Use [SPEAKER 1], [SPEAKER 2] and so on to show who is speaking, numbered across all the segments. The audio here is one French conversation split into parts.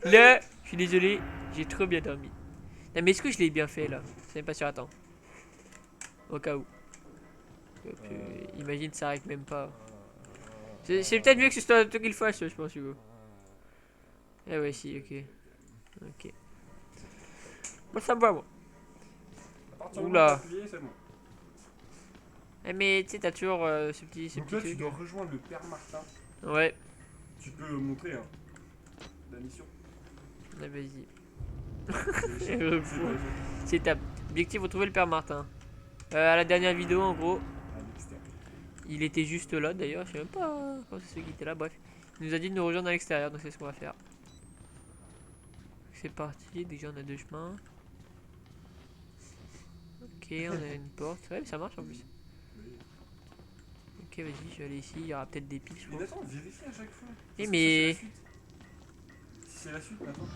[SPEAKER 1] Là, je suis désolé, j'ai trop bien dormi. Non, mais est-ce que je l'ai bien fait là? C'est même pas sûr, attends. Au cas où. Hop, imagine, ça arrive même pas. C'est peut-être mieux que ce soit toi qui le fasse, je pense, Hugo. Ah ouais, si, ok. Ok. Moi, ça me va, moi.
[SPEAKER 2] À partir du moment où t'as
[SPEAKER 1] Oula.
[SPEAKER 2] appuyé, c'est bon.
[SPEAKER 1] Eh, mais tu sais, t'as toujours ce
[SPEAKER 2] Donc
[SPEAKER 1] petit
[SPEAKER 2] là, tu
[SPEAKER 1] truc.
[SPEAKER 2] dois rejoindre le père Martin.
[SPEAKER 1] Ouais.
[SPEAKER 2] Tu peux montrer hein, la mission.
[SPEAKER 1] Ah, vas-y.
[SPEAKER 2] C'est l'échelle. C'est pas échelle.
[SPEAKER 1] C'est étape. Objectif, retrouver le père Martin. À la dernière vidéo, en gros,
[SPEAKER 2] À l'extérieur.
[SPEAKER 1] il était juste là d'ailleurs. Je sais même pas comment c'est ce qui était là. Bref, il nous a dit de nous rejoindre à l'extérieur, donc c'est ce qu'on va faire. C'est parti. Déjà, on a deux chemins. Ok, on a une porte. Ouais, ça marche en plus.
[SPEAKER 2] Oui.
[SPEAKER 1] Ok, vas-y, je vais aller ici. Il y aura peut-être des piles, je
[SPEAKER 2] Mais
[SPEAKER 1] pense.
[SPEAKER 2] attends, vérifie à chaque fois.
[SPEAKER 1] Eh,
[SPEAKER 2] Ça se trouve, ça c'est la
[SPEAKER 1] mais.
[SPEAKER 2] suite. Si c'est la suite, attends.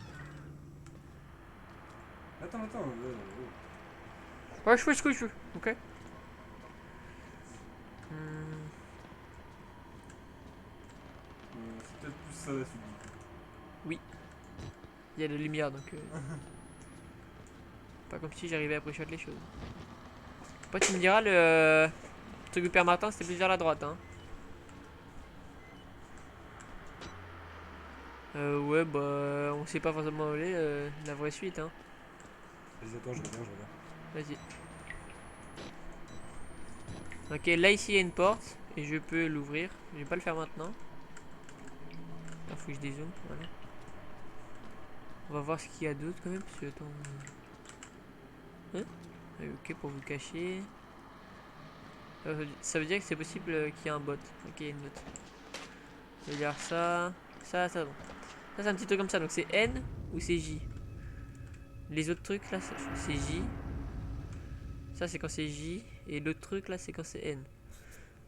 [SPEAKER 2] Attends.
[SPEAKER 1] Ouais, je fais ce que je veux. Ok. Hmm,
[SPEAKER 2] C'est peut-être plus ça la suite du coup.
[SPEAKER 1] oui, il y a de la lumière donc. Pas comme si j'arrivais à préchoter les choses. Après, tu me diras, le truc du père Martin, c'était plus vers la droite, hein. Ouais, bah, on sait pas forcément où aller, la vraie suite, hein.
[SPEAKER 2] Vas-y, attends, je reviens.
[SPEAKER 1] Vas-y. Ok, là, ici, il y a une porte, et je peux l'ouvrir. Je vais pas le faire maintenant. Il faut que je dézoome, voilà. On va voir ce qu'il y a d'autre quand même, parce que attends. Hein. Ok, pour vous cacher. Ça veut dire que c'est possible qu'il y ait un bot. Ok, une note. Je vais dire ça. Ça, bon. Ça, c'est un petit truc comme ça, donc c'est N ou c'est J. Les autres trucs là, c'est J. Ça, c'est quand c'est J. Et l'autre truc là, c'est quand c'est N.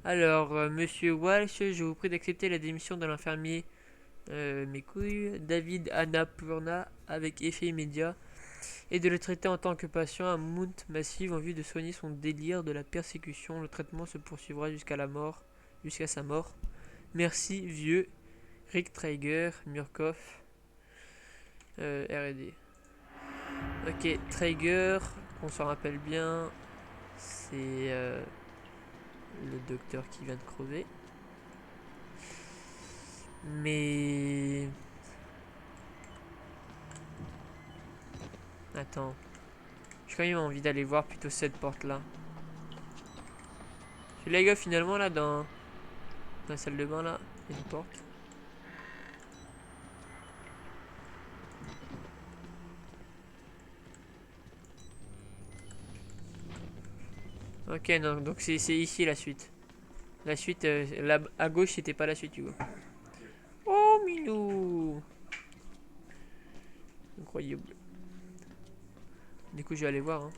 [SPEAKER 1] Alors, monsieur Walsh, je vous prie d'accepter la démission de l'infirmier mes couilles, David Annapurna, avec effet immédiat, et de le traiter en tant que patient à Mount Massive en vue de soigner son délire de la persécution. Le traitement se poursuivra jusqu'à la mort, jusqu'à sa mort. Merci, vieux. Rick Traeger, Murkoff, R&D. Ok, Traeger, on s'en rappelle bien, c'est le docteur qui vient de crever. Mais... Attends. J'ai quand même envie d'aller voir plutôt cette porte-là. Les gars, finalement, là, dans la salle de bain, là, il y a une porte. Ok, non, donc c'est ici la suite. La suite, là, à gauche, c'était pas la suite, tu vois.
[SPEAKER 2] Oui.
[SPEAKER 1] Oh, minou. Incroyable. Du coup, je vais aller voir, hein.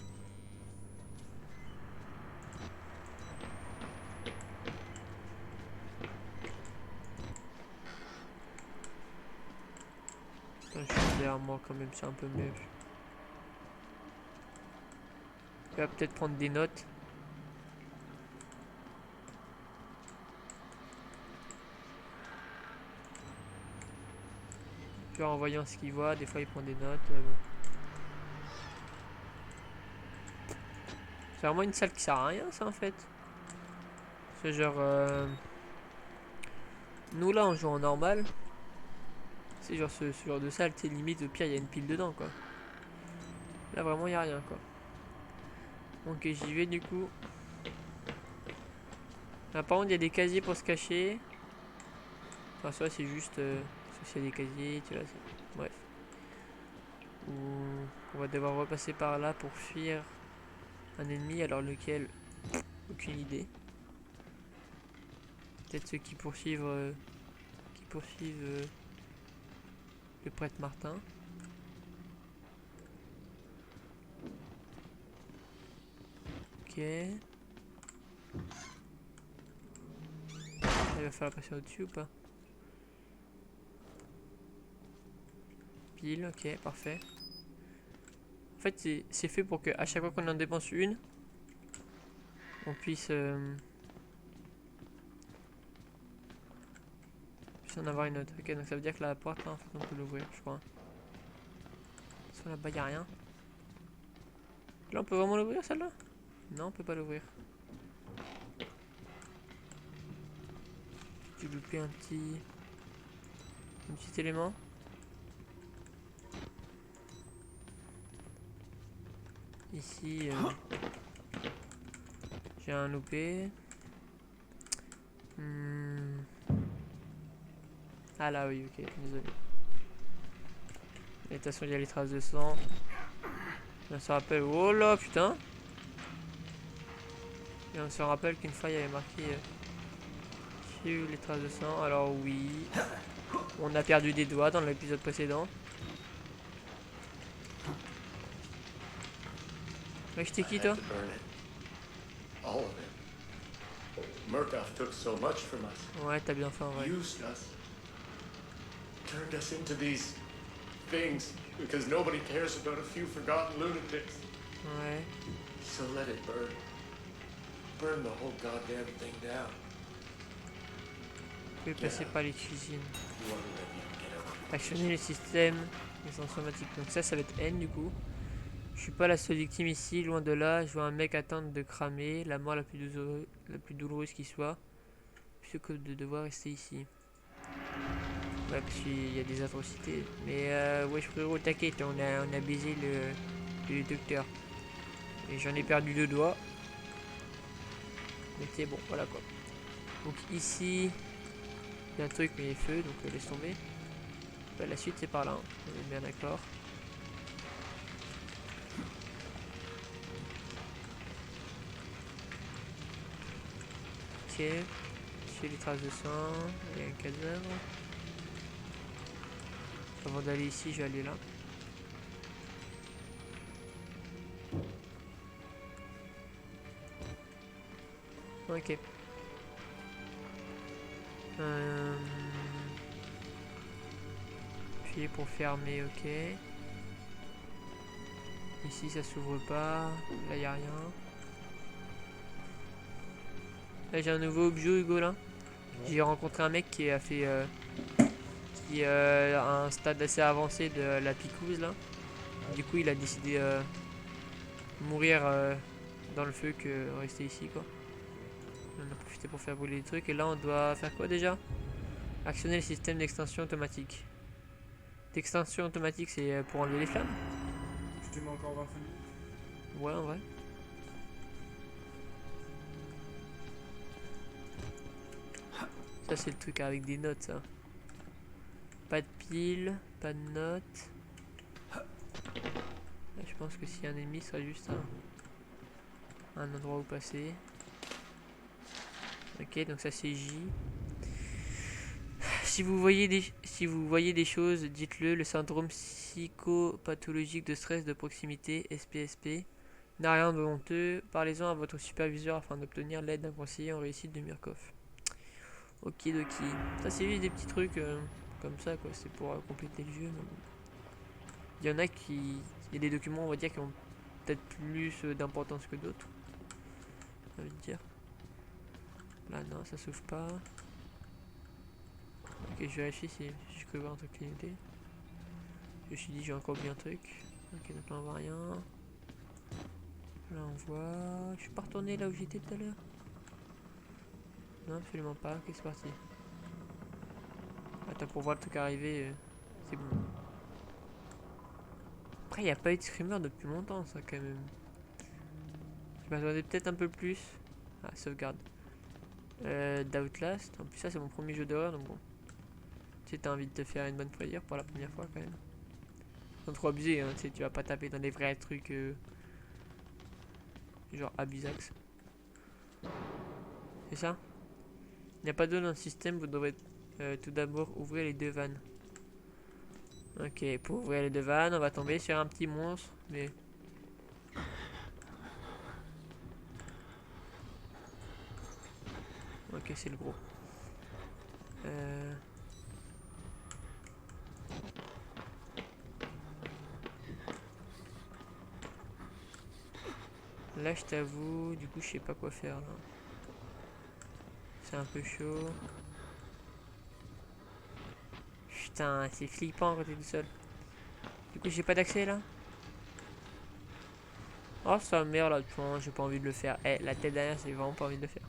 [SPEAKER 1] Putain, je suis derrière moi quand même, c'est un peu mieux. Je vais peut-être prendre des notes. Genre en voyant ce qu'il voit, des fois il prend des notes. Bon. C'est vraiment une salle qui sert à rien, ça en fait. C'est genre. Nous là, on joue en normal. C'est genre ce genre de salle, tu limite, au pire, il y a une pile dedans quoi. Là, vraiment, il n'y a rien quoi. Donc, j'y vais du coup. Là, par contre, il y a des casiers pour se cacher. Enfin, ça, c'est juste. S'il y a des casiers, tu vois. Bref. Ou on va devoir repasser par là pour fuir un ennemi, alors lequel, aucune idée. Peut-être ceux qui poursuivent le prêtre Martin. Ok. Il va falloir passer au-dessus ou pas? Pile, ok, parfait. En fait, c'est fait pour que à chaque fois qu'on en dépense une, on puisse en avoir une autre. Ok, donc ça veut dire que la porte, là, en fait, on peut l'ouvrir, je crois. Sur là-bas, y a rien. Là, on peut vraiment l'ouvrir, celle-là? Non, on peut pas l'ouvrir. J'ai loupé un petit élément. Ici, j'ai un loupé. Ah là, oui, ok, désolé. Et de toute façon, il y a les traces de sang. On se rappelle. Oh là, putain! Et on se rappelle qu'une fois, il y avait marqué sur les traces de sang. Alors, oui, on a perdu des doigts dans l'épisode précédent. Mais j'étais qui, toi?
[SPEAKER 3] All of it. Murkoff took so much from us.
[SPEAKER 1] Ouais, t'as bien fait, en vrai.
[SPEAKER 3] Used us. Turned us into these things because nobody cares about a few forgotten lunatics.
[SPEAKER 1] Ouais.
[SPEAKER 3] So let it burn. Burn the whole goddamn thing down.
[SPEAKER 1] Vous pouvez passer par les cuisines.
[SPEAKER 3] You want to let me get out?
[SPEAKER 1] Actionner le système d'extension automatique. Donc ça va être N du coup. Je suis pas la seule victime ici, loin de là. Je vois un mec attendre de cramer, la mort la plus douloureuse qui soit, plutôt que de devoir rester ici. Ouais, parce qu'il y a des atrocités. Mais ouais, frérot, t'inquiète, on a baisé le docteur. Et j'en ai perdu 2 doigts. Mais c'est bon, voilà quoi. Donc ici, il y a un truc, mais il y a feu, donc laisse tomber. Bah, la suite c'est par là, hein. On est bien d'accord. Ok, j'ai les traces de sang, il y a un cadavre. Avant d'aller ici, je vais aller là. Ok. Appuyer pour fermer, ok. Ici ça s'ouvre pas, là y a rien. Là j'ai un nouveau objet Hugo là.
[SPEAKER 2] Ouais.
[SPEAKER 1] J'ai rencontré un mec qui a fait qui à un stade assez avancé de la picouse là. Du coup il a décidé de mourir dans le feu que rester ici quoi. On a profité pour faire brûler les trucs et là on doit faire quoi déjà? Actionner le système d'extension automatique. D'extension automatique c'est pour enlever les flammes?
[SPEAKER 2] Je te mets encore 20 minutes.
[SPEAKER 1] Ouais en vrai. Ça c'est le truc avec des notes ça. Pas de pile, pas de notes. Là, je pense que s'il y a un ennemi, ce serait juste un endroit où passer. Ok, donc ça c'est J. Si vous voyez des choses, dites-le. Le syndrome psychopathologique de stress de proximité, SPSP, n'a rien de honteux. Parlez-en à votre superviseur afin d'obtenir l'aide d'un conseiller en réussite de Murkoff. Ok, Doki. Ça c'est juste des petits trucs comme ça quoi. C'est pour compléter le jeu. Mais bon. Il y en a qui... Il y a des documents, on va dire, qui ont peut-être plus d'importance que d'autres. J'ai envie de dire. Là, non, ça s'ouvre pas. Ok, je vérifie si je peux voir un truc clignoter. Je me suis dit, j'ai encore oublié un truc. Ok, donc là, on voit rien. Là, on voit... Je suis pas retourné là où j'étais tout à l'heure. Non, absolument pas. Ok, c'est parti. Attends, pour voir le truc arriver, c'est bon. Après, il n'y a pas eu de screamer depuis longtemps, ça, quand même. Je m'attendais peut-être un peu plus. Ah, sauvegarde. D'Outlast. En plus, ça, c'est mon premier jeu d'horreur, donc bon. Tu sais, t'as envie de te faire une bonne frayeur pour la première fois, quand même. Sans trop abuser, hein. Tu sais, tu vas pas taper dans des vrais trucs. Genre Abusax. C'est ça? Il n'y a pas d'eau dans le système, vous devrez tout d'abord ouvrir les 2 vannes. Ok, pour ouvrir les 2 vannes, on va tomber sur un petit monstre, mais... Ok, c'est le gros. Là, je t'avoue, du coup, je sais pas quoi faire là. C'est un peu chaud. Putain, c'est flippant quand t'es tout seul. Du coup, j'ai pas d'accès là. Oh, sa mère là, j'ai pas envie de le faire. Eh, la tête derrière, j'ai vraiment pas envie de le faire.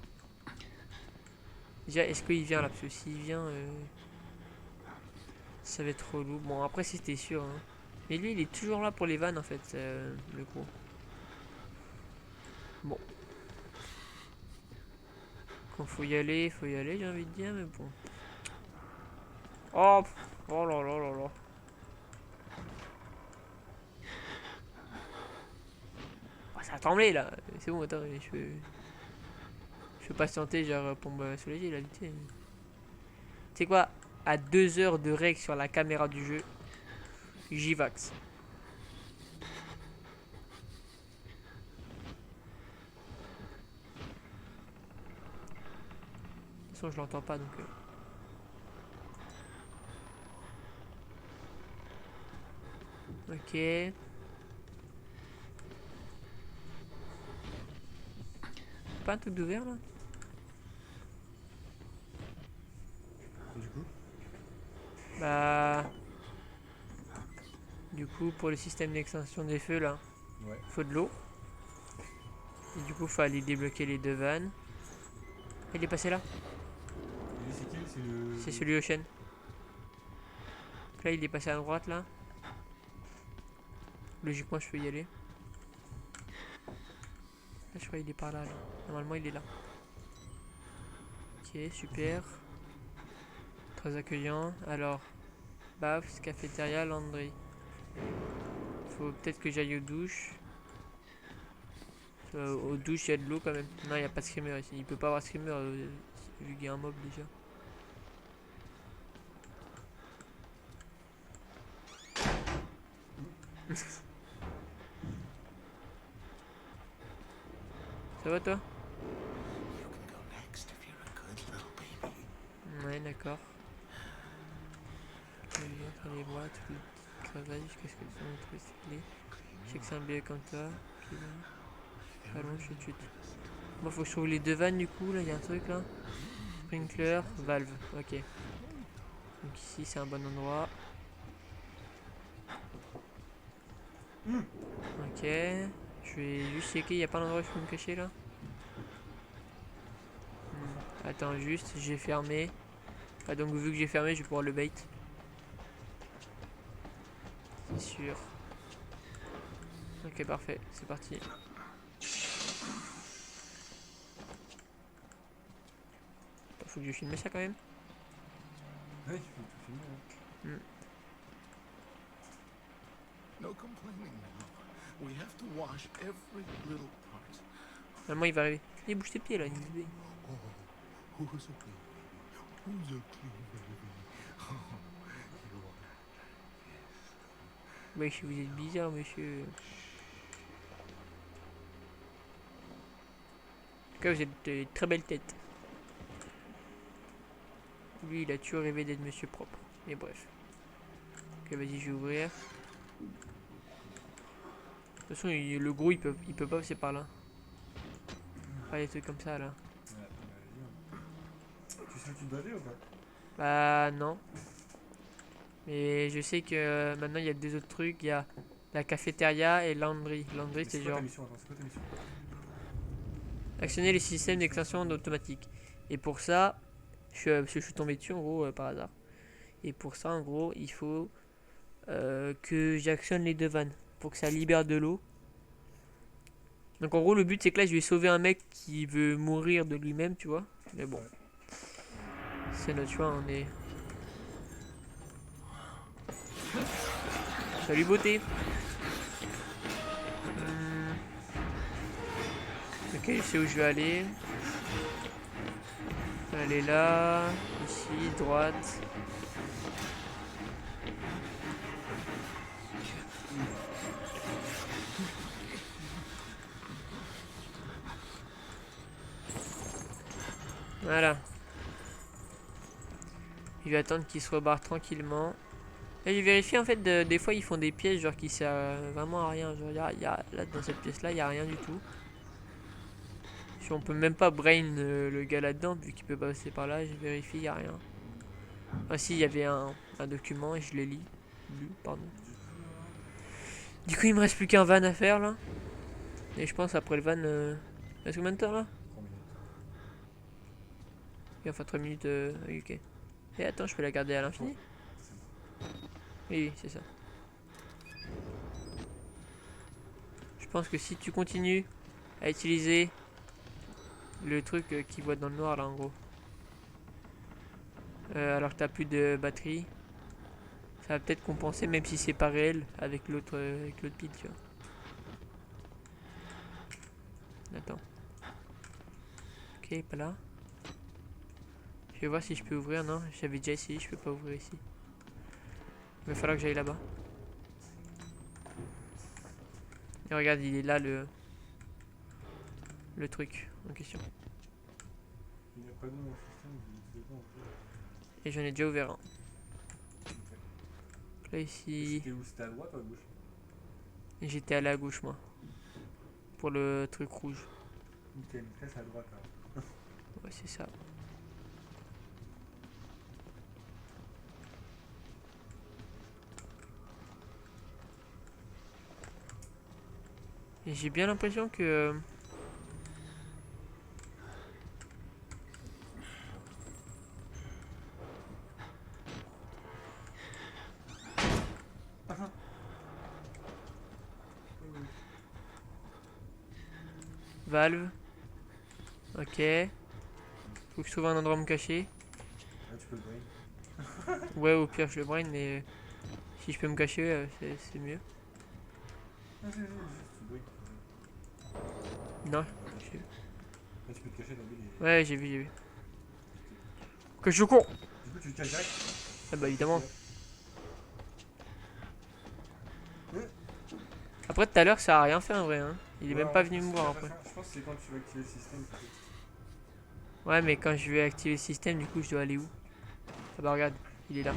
[SPEAKER 1] Déjà, est-ce qu'il vient là? Parce que s'il vient, ça va être relou. Bon, après, si c'était sûr. Hein. Mais lui, il est toujours là pour les vannes en fait, le gros. Bon. Quand faut y aller, j'ai envie de dire, mais bon. Oh, oh là là là là. Oh, ça a tremblé là. C'est bon, attends, je peux patienter genre pour me soulager là, vite fait. Tu sais quoi? À 2 heures de règle sur la caméra du jeu, j'y vax. De toute façon, je l'entends pas donc. Ok. Pas un truc d'ouvert là?
[SPEAKER 2] Et du coup?
[SPEAKER 1] Bah. Du coup, pour le système d'extinction des feux là,
[SPEAKER 2] Ouais.
[SPEAKER 1] faut de l'eau. Et du coup, faut aller débloquer les 2 vannes. Il est passé là?
[SPEAKER 2] Et lui, c'est qui? C'est le.
[SPEAKER 1] C'est celui au chêne. Là, il est passé à droite là. Logiquement, je peux y aller. Là, je crois qu'il est par là, là. Normalement, il est là. Ok, super. Très accueillant. Alors, Bafs, cafétéria, laundry. Faut peut-être que j'aille aux douches. Aux douches, il y a de l'eau quand même. Non, il n'y a pas de screamer ici. Il peut pas avoir screamer vu qu'il y a un mob déjà. Ça va toi? Ouais, d'accord. Je vais faire les boîtes, tout le travail jusqu'à ce que ça me trouve stylé. Je sais que c'est un billet comme toi. Allons, chut chut. Bon, faut que je trouve les 2 vannes du coup. Là, il y a un truc là. Sprinkler, valve. Ok. Donc ici, c'est un bon endroit. Ok. Je vais juste checker. Il n'y a pas d'endroit où je peux me cacher là. Attends, juste, j'ai fermé. Ah, donc, vu que j'ai fermé, je vais pouvoir le bait. C'est sûr. Ok, parfait. C'est parti. Faut que je filme ça quand même.
[SPEAKER 2] Ouais, il faut tout filmer. Hein.
[SPEAKER 3] No complaining now. We have to wash every little part.
[SPEAKER 1] Normalement, il va arriver. Il bouge tes pieds là, XB.
[SPEAKER 3] Oh, who's a clean baby? Who's a clean baby? Oh, you are.
[SPEAKER 1] Wesh, vous êtes bizarre, monsieur. En tout cas, vous êtes de très belle tête. Lui, il a toujours rêvé d'être monsieur propre. Mais bref. Ok, vas-y, je vais ouvrir. De toute façon, le gros, il peut pas passer par là. Pas des trucs comme ça, là.
[SPEAKER 2] Ouais, vas-y. Hein. Tu sais où tu dois aller ou pas?
[SPEAKER 1] Bah, non. Mais je sais que maintenant, il y a 2 autres trucs. Il y a la cafétéria et laundry. Laundry, c'est genre...
[SPEAKER 2] C'est quoi ta mission?
[SPEAKER 1] actionner les systèmes d'extension automatique. Et pour ça, je suis tombé dessus en gros par hasard. Et pour ça, en gros, il faut que j'actionne les 2 vannes pour que ça libère de l'eau. Donc en gros, le but c'est que là, je vais sauver un mec qui veut mourir de lui-même, tu vois. Mais bon, c'est notre choix, on est. Salut beauté. Ok, je sais où je vais aller. Aller là, ici, droite. Voilà. Je vais attendre qu'il se rebarre tranquillement. Et j'ai vérifié en fait, des fois ils font des pièces genre qui servent vraiment à rien. Genre, là dans cette pièce là, il n'y a rien du tout. Si on peut même pas brain le gars là-dedans, vu qu'il peut passer par là, j'ai vérifié, il n'y a rien. Ah si, il y avait un document et je l'ai lu, pardon. Du coup, il me reste plus qu'un van à faire là. Et je pense après le van. Il reste combien de temps là?
[SPEAKER 2] 3 minutes.
[SPEAKER 1] Et enfin 3 minutes. Oui, ok. Et attends, je peux la garder à l'infini?
[SPEAKER 2] C'est bon.
[SPEAKER 1] Oui, c'est ça. Je pense que si tu continues à utiliser le truc qui voit dans le noir là en gros, alors que t'as plus de batterie, ça va peut-être compenser même si c'est pas réel avec l'autre pile, tu vois. Attends. Ok, pas là. Je vais voir si je peux ouvrir. Non, j'avais déjà essayé, je peux pas ouvrir ici. Il va falloir que j'aille là-bas. Et regarde, il est là le truc en question.
[SPEAKER 2] Il n'y a pas de nom dans le système, vous l'utilisez pas en fait.
[SPEAKER 1] Et j'en ai déjà ouvert un.
[SPEAKER 2] Ok.
[SPEAKER 1] Là
[SPEAKER 2] Et
[SPEAKER 1] ici,
[SPEAKER 2] c'était où? C'était à droite ou à gauche?
[SPEAKER 1] j'étais allé à gauche moi. Pour le truc rouge.
[SPEAKER 2] Nickel, une flèche à droite là.
[SPEAKER 1] Ouais, c'est ça. Et j'ai bien l'impression que... Valve. Ok. Faut que je trouve un endroit où me cacher.
[SPEAKER 2] Là tu peux le brain.
[SPEAKER 1] Ouais, au pire, je le brain, mais si je peux me cacher, c'est mieux.
[SPEAKER 2] Ah, juste tu brain.
[SPEAKER 1] Non.
[SPEAKER 2] Là tu peux te cacher dans les.
[SPEAKER 1] Ouais, j'ai vu. Que je suis con.
[SPEAKER 2] Du coup tu te caches direct.
[SPEAKER 1] Ah bah évidemment. Après tout à l'heure ça a rien fait en vrai hein. Il est même pas venu me voir après.
[SPEAKER 2] Je pense que c'est quand tu vas activer le système.
[SPEAKER 1] Ouais mais quand je vais activer le système du coup je dois aller où? Ah bah regarde, il est là.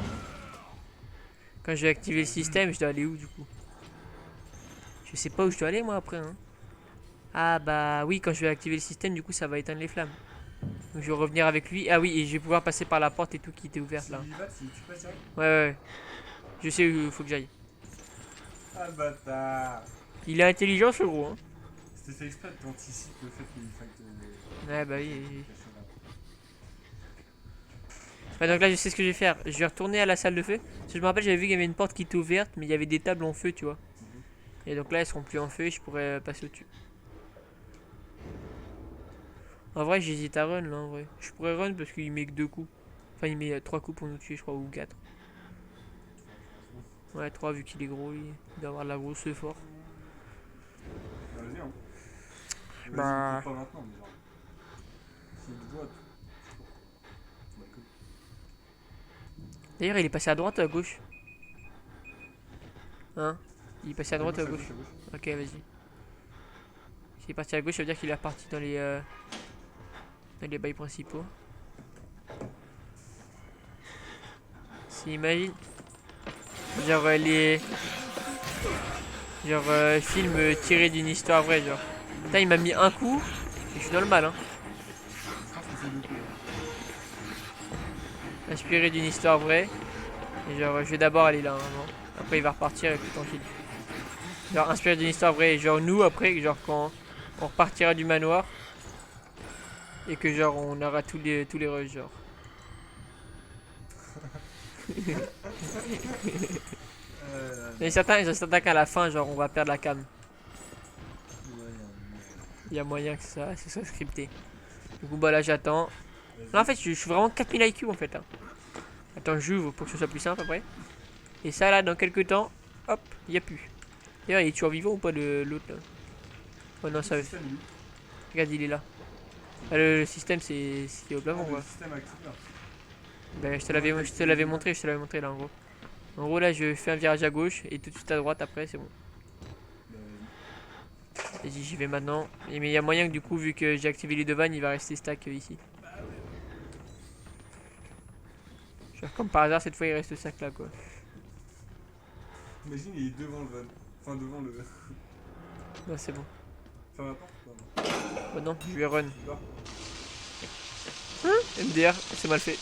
[SPEAKER 1] Quand je vais activer le système je dois aller où du coup? Je sais pas où je dois aller moi après hein. Ah bah oui quand je vais activer le système du coup ça va éteindre les flammes. Donc je vais revenir avec lui. Ah oui et je vais pouvoir passer par la porte et tout qui était ouverte là.
[SPEAKER 2] Si tu passes direct.
[SPEAKER 1] Ouais. Je sais où il faut que j'aille.
[SPEAKER 2] Ah bâtard.
[SPEAKER 1] Il est intelligent ce gros hein.
[SPEAKER 2] C'était fait exprès, t'anticipes le fait qu'il faille te.
[SPEAKER 1] Ouais bah oui.
[SPEAKER 2] cacher là.
[SPEAKER 1] Ouais, donc là je sais ce que je vais faire. Je vais retourner à la salle de feu. Parce que je me rappelle j'avais vu qu'il y avait une porte qui était ouverte mais il y avait des tables en feu tu vois. Et donc là elles seront plus en feu et je pourrais passer au-dessus. En vrai j'hésite à run là en vrai. Je pourrais run parce qu'il met que 2 coups. Enfin il met 3 coups pour nous tuer je crois ou 4. Ouais 3 vu qu'il est gros il doit avoir de la grosse fort.
[SPEAKER 2] Bah, vas-y hein. Vas-y,
[SPEAKER 1] Bah...
[SPEAKER 2] pas maintenant mais genre. C'est de droite. Bah écoute.
[SPEAKER 1] D'ailleurs il est passé à droite ou à gauche? Hein? Il est passé à droite ou à gauche? Ok vas-y. S'il est parti à gauche ça veut dire qu'il est reparti dans les bails principaux. Si imagine genre les film tiré d'une histoire vraie genre. Putain il m'a mis un coup et je suis dans le mal hein.
[SPEAKER 2] Je pense que c'est 2 coups.
[SPEAKER 1] Inspiré d'une histoire vraie. Et genre je vais d'abord aller là hein, après il va repartir et tout tranquille. Genre inspiré d'une histoire vraie et genre nous après genre quand on repartira du manoir et que genre on aura tous les rushs genre. Il y a certains qu'à la fin genre on va perdre la cam.
[SPEAKER 2] Ouais,
[SPEAKER 1] Il y a moyen que ça soit scripté. Du coup bah là j'attends. Là en fait je suis vraiment 4000 IQ en fait hein. Attends j'ouvre pour que ce soit plus simple après. Et ça là dans quelques temps, hop, il n'y a plus. D'ailleurs il est toujours vivant ou pas l'autre là? Oh non ça... Regarde il est là. Ah, le système c'est au plafond quoi.
[SPEAKER 2] Le système actif là.
[SPEAKER 1] Ben, je te l'avais montré là en gros. En gros là je fais un virage à gauche et tout de suite à droite après c'est bon. Vas-y j'y vais maintenant. Mais il y a moyen que du coup vu que j'ai activé les deux vannes il va rester stack ici. Genre comme par hasard cette fois il reste stack là quoi.
[SPEAKER 2] Imagine il est devant le van. Enfin devant le.
[SPEAKER 1] Non c'est bon.
[SPEAKER 2] Ferme la porte.
[SPEAKER 1] Oh non je vais run.
[SPEAKER 2] Dehors.
[SPEAKER 1] Hein MDR c'est mal fait.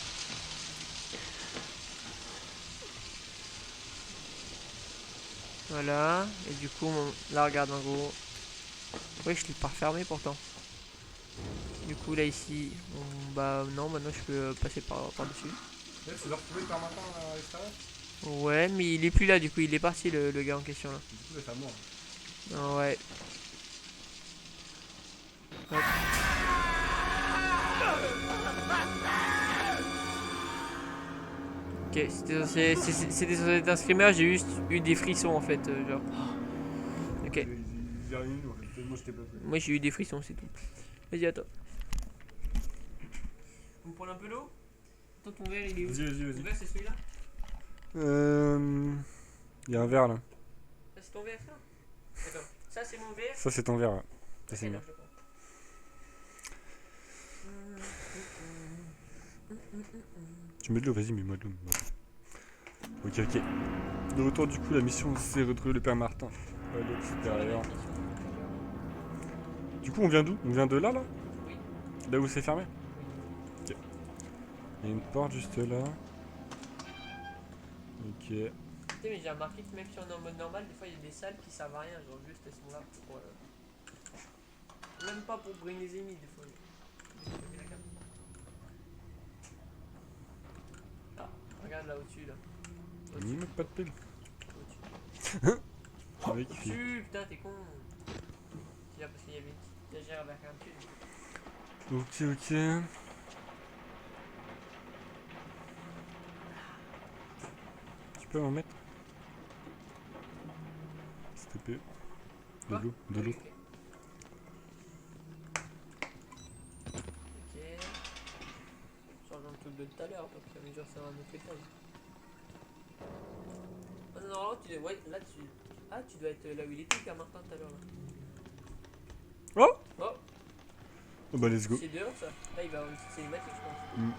[SPEAKER 1] Voilà. Et du coup, là, regarde, en gros. Oui, je l'ai pas refermé pourtant. Du coup, là, ici, bah non, maintenant je peux passer par-dessus.
[SPEAKER 2] Tu dois retrouver par matin à l'extérieur.
[SPEAKER 1] Ouais, mais il est plus là, du coup, il est parti, le gars en question, là.
[SPEAKER 2] Du coup, là, c'est à moi.
[SPEAKER 1] Ah ouais. Hop. Ok, c'était censé être un screamer, j'ai juste eu des frissons en fait, genre. Ok,
[SPEAKER 2] J'ai rien eu, en fait. Moi, je t'ai pas fait.
[SPEAKER 1] moi j'ai eu des frissons, c'est tout. Vas-y, attends. Vous me prenez un peu d'eau? Attends, ton verre il est où?
[SPEAKER 2] Vas-y.
[SPEAKER 1] Ton verre c'est celui-là?
[SPEAKER 2] Il y a un verre là.
[SPEAKER 1] Ça c'est ton verre ça? Attends, ça c'est mon verre?
[SPEAKER 2] Ça, c'est ton verre. Ouais. Ça,
[SPEAKER 1] Ok,
[SPEAKER 2] c'est
[SPEAKER 1] non,
[SPEAKER 2] bien.
[SPEAKER 1] je le prends.
[SPEAKER 2] Tu mets de l'eau, vas-y, mets-moi de l'eau. Ok. De retour, du coup, la mission, c'est retrouver le père Martin. Ouais, l'autre, c'est derrière. Du coup, on vient d'où? On vient de là, là?
[SPEAKER 1] Oui.
[SPEAKER 2] Là où c'est fermé? Ok. Il y a une porte juste là. Ok.
[SPEAKER 1] Tu sais, mais j'ai remarqué que même si on est en mode normal, des fois il y a des salles qui servent à rien, genre juste elles sont là pour. Même pas pour brain les ennemis, des fois. Ah, regarde là au-dessus là. Au-dessus.
[SPEAKER 2] Pas de pile.
[SPEAKER 1] Au-dessus.
[SPEAKER 2] Le mec, il fait-
[SPEAKER 1] Au-dessus, putain, t'es con. C'est parce qu'il y avait une petite étagère avec un dessus.
[SPEAKER 2] Ok. Tu peux m'en mettre? S'il te plaît. De
[SPEAKER 1] Quoi?
[SPEAKER 2] l'eau. De l'eau.
[SPEAKER 1] Ok. Change un truc de tout à l'heure, donc ça veut dire que c'est un autre étage. Ah non, là, tu dois être là dessus. Ah, tu dois être là où il était, car Martin tout à l'heure là.
[SPEAKER 2] Oh!
[SPEAKER 1] Oh,
[SPEAKER 2] Oh bah, let's go.
[SPEAKER 1] c'est dehors ça. Là, il va avoir une petite cinématique, je pense.
[SPEAKER 2] Mm.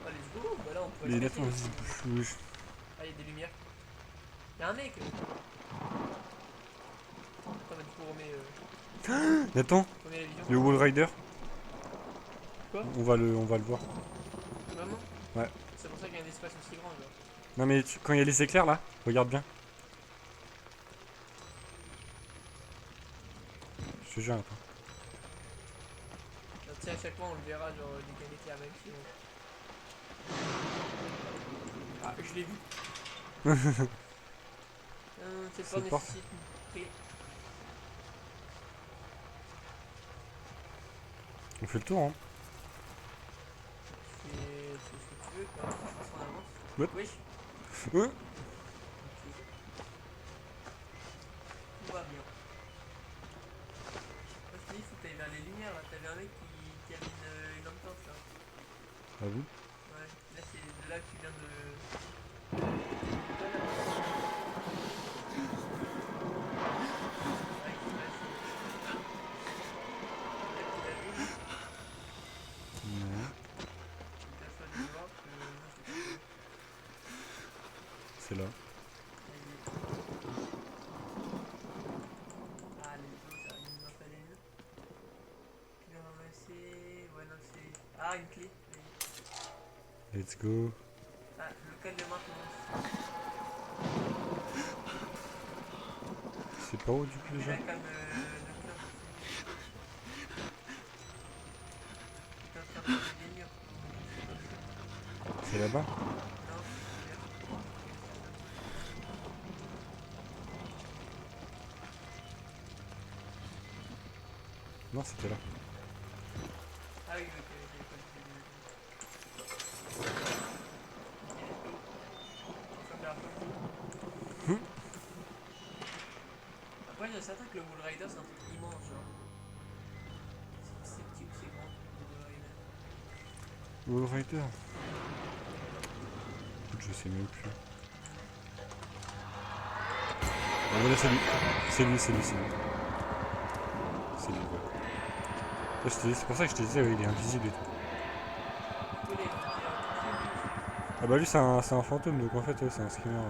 [SPEAKER 1] Ah, let's go. Bah là, on peut
[SPEAKER 2] Mais
[SPEAKER 1] se
[SPEAKER 2] attends,
[SPEAKER 1] casser.
[SPEAKER 2] vas-y, bouge.
[SPEAKER 1] Ah, il y a des lumières. Il y a un mec. Attends, bah, du coup,
[SPEAKER 2] Attends,
[SPEAKER 1] remets la vision.
[SPEAKER 2] le Wall Rider.
[SPEAKER 1] Quoi?
[SPEAKER 2] On va le voir.
[SPEAKER 1] Vraiment?
[SPEAKER 2] Ouais.
[SPEAKER 1] C'est pour ça qu'il y a un espace aussi grand, genre.
[SPEAKER 2] Non mais quand il y a les éclairs là, regarde bien. Je te jure, attends.
[SPEAKER 1] Alors, tu sais, à chaque fois, on le verra, genre, décalé qui arrive, si on... Ah, je l'ai vu. Cette
[SPEAKER 2] Cette
[SPEAKER 1] porte
[SPEAKER 2] porte.
[SPEAKER 1] nécessite une clé.
[SPEAKER 2] On fait le tour, hein.
[SPEAKER 1] Tu fais ce que tu veux, quoi. Passe en avance.
[SPEAKER 2] What?
[SPEAKER 1] Wesh.
[SPEAKER 2] Ouais.
[SPEAKER 1] Tout va bien. Moi, je te dis, faut que t'ailles vers les lumières, là. T'avais un mec qui avait une lampe torche, là.
[SPEAKER 2] À vous.
[SPEAKER 1] Ouais. Là, c'est de là que tu viens de... Ouais, il flash. Là, tu l'as vu, là.
[SPEAKER 2] Ouais.
[SPEAKER 1] T'as choisi de voir, parce que moi, je l'ai pas vu.
[SPEAKER 2] C'est là.
[SPEAKER 1] Ah, les dos, ça, il m'en fallait une. Je vais ramasser. Ouais, non, c'est. Ah, une clé. Vas-y.
[SPEAKER 2] Let's go.
[SPEAKER 1] Ah, local de maintenance.
[SPEAKER 2] C'est pas où du coup
[SPEAKER 1] C'est
[SPEAKER 2] déjà?
[SPEAKER 1] là comme le club. T'es en train de faire des murs.
[SPEAKER 2] C'est là-bas?
[SPEAKER 1] Non, c'est là.
[SPEAKER 2] Non, c'était là.
[SPEAKER 1] Ah oui, ok, j'ai pas dit. Ok, let's go. Comme la fois. Après, j'ai certain que le Wall Rider, c'est un truc immense, genre. C'est petit ou c'est grand, le Wall Rider.
[SPEAKER 2] Wall Rider. Écoute, je sais même plus. Ah, voilà, c'est lui. C'est lui. C'est lui, ouais. Là, c'est pour ça que je te disais, ouais, il est invisible et tout.
[SPEAKER 1] Collé, donc
[SPEAKER 2] Ah bah lui, c'est un fantôme, donc en fait, ouais, c'est un screamer.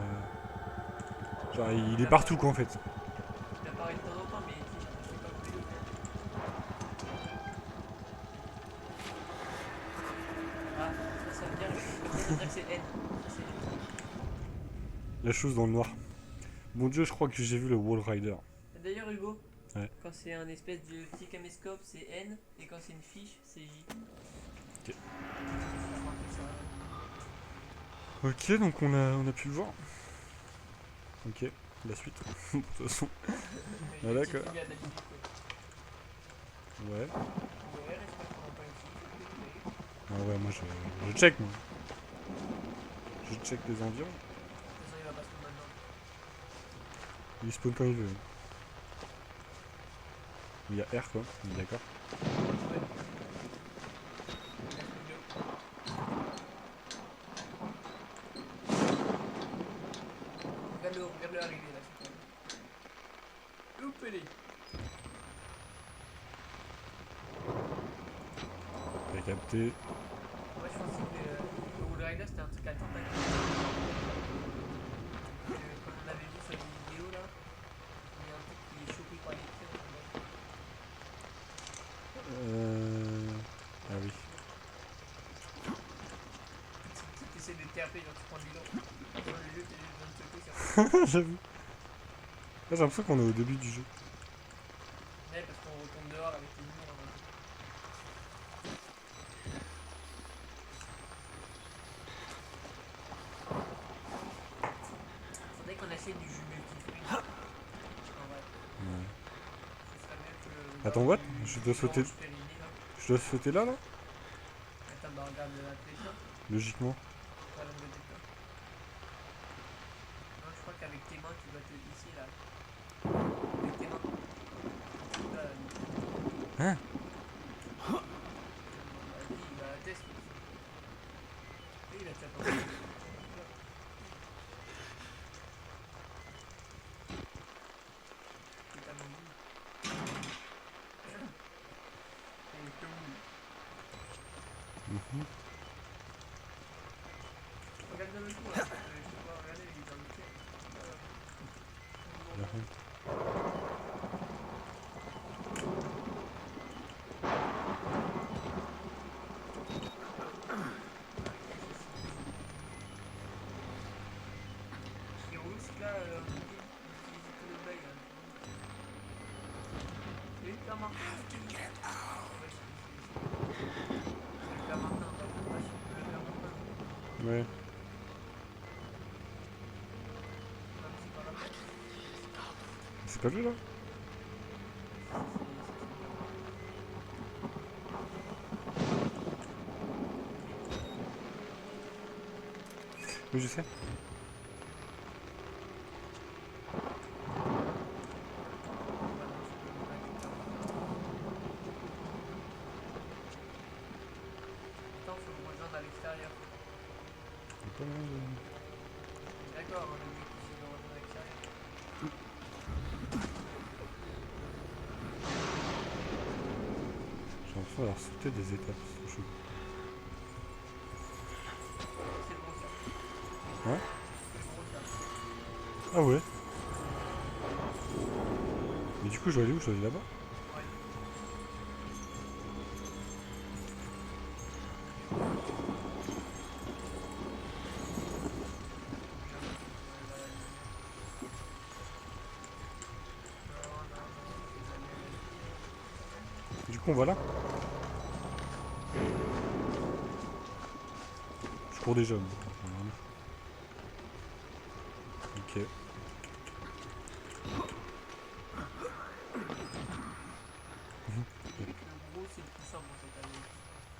[SPEAKER 2] Genre, il est partout, quoi, en fait.
[SPEAKER 1] il apparaît de temps en temps, mais tu sais pas où il est. Ah, ça veut dire que dire que c'est N. C'est N.
[SPEAKER 2] La chose dans le noir. Mon dieu, je crois que j'ai vu le Wall Rider.
[SPEAKER 1] D'ailleurs, Hugo,
[SPEAKER 2] Ouais.
[SPEAKER 1] quand c'est un espèce de petit caméscope, c'est N, et quand c'est une fiche, c'est J.
[SPEAKER 2] Ok.
[SPEAKER 1] Faut remarquer ça.
[SPEAKER 2] Ok, donc on a pu le voir. Ok, la suite. De toute façon.
[SPEAKER 1] Il
[SPEAKER 2] Ah,
[SPEAKER 1] y a une petite
[SPEAKER 2] d'accord.
[SPEAKER 1] filiale d'habitude, quoi.
[SPEAKER 2] Ouais.
[SPEAKER 1] Ouais, respect pour l'employé ici, s'il te plaît.
[SPEAKER 2] Ah ouais, moi je check, moi. Je check les environs.
[SPEAKER 1] De toute façon, il va pas se prendre maintenant.
[SPEAKER 2] Il spawn quand il veut. Il y a R quoi, on est d'accord.
[SPEAKER 1] Ouais. Regarde-le arriver là, c'est pas. Loupé-les.
[SPEAKER 2] T'as capté.
[SPEAKER 1] Moi, je pensais que le Wall Rider c'était un truc à tentacle. Comme on avait vu sur les vidéos là, il y a un truc qui est chopé par les pieds.
[SPEAKER 2] Ah oui.
[SPEAKER 1] Tu essaies de TRP, genre tu prends du long. Dans le jeu, t'as juste besoin de sauter, ça.
[SPEAKER 2] J'avoue. Là, j'ai l'impression qu'on est au début du jeu.
[SPEAKER 1] Ouais, parce qu'on retourne dehors avec les murs. Faudrait qu'on achète du jus multifruit. En vrai.
[SPEAKER 2] Ouais.
[SPEAKER 1] Ce serait mieux que.
[SPEAKER 2] Attends, what? Je dois sauter.
[SPEAKER 1] Orange périmé, là.
[SPEAKER 2] Je dois sauter là, là?
[SPEAKER 1] Attends, bah regarde la téléphone.
[SPEAKER 2] Logiquement.
[SPEAKER 1] Pas la nouvelle téléphone. Non, je crois qu'avec tes mains, tu dois te ici là. Avec tes mains. Là,
[SPEAKER 2] Hein?
[SPEAKER 1] vas-y, il va tester. Et il a déjà pas. C'est ta main. Et que oui.
[SPEAKER 2] Mhm.
[SPEAKER 1] Regarde dans le tour là. Je peux pas regarder, il est dans le pied.
[SPEAKER 2] Y a rien.
[SPEAKER 1] Ce qui est relou, c'est que là, on utilise tout le bail là. Et Père Martin. Ouais, c'est le Père Martin, pas le Père Martin.
[SPEAKER 2] Ouais.
[SPEAKER 1] Non, mais c'est pas grave.
[SPEAKER 2] C'est pas lui là? Oui, je sais.
[SPEAKER 1] Attends, faut le rejoindre à l'extérieur.
[SPEAKER 2] Y a pas moyen de-
[SPEAKER 1] D'accord, le but c'est de le rejoindre à l'extérieur.
[SPEAKER 2] J'ai l'impression d'avoir sauté des étapes. C'est trop chaud.
[SPEAKER 1] C'est bon ça.
[SPEAKER 2] Ouais?
[SPEAKER 1] C'est bon ça.
[SPEAKER 2] Ah ouais? Mais du coup, je dois aller où? Je dois aller là-bas?
[SPEAKER 1] Ouais.
[SPEAKER 2] Du coup, on va là? Je cours déjà. Moi. Ok.
[SPEAKER 1] Le gros c'est le plus simple en fait à jouer.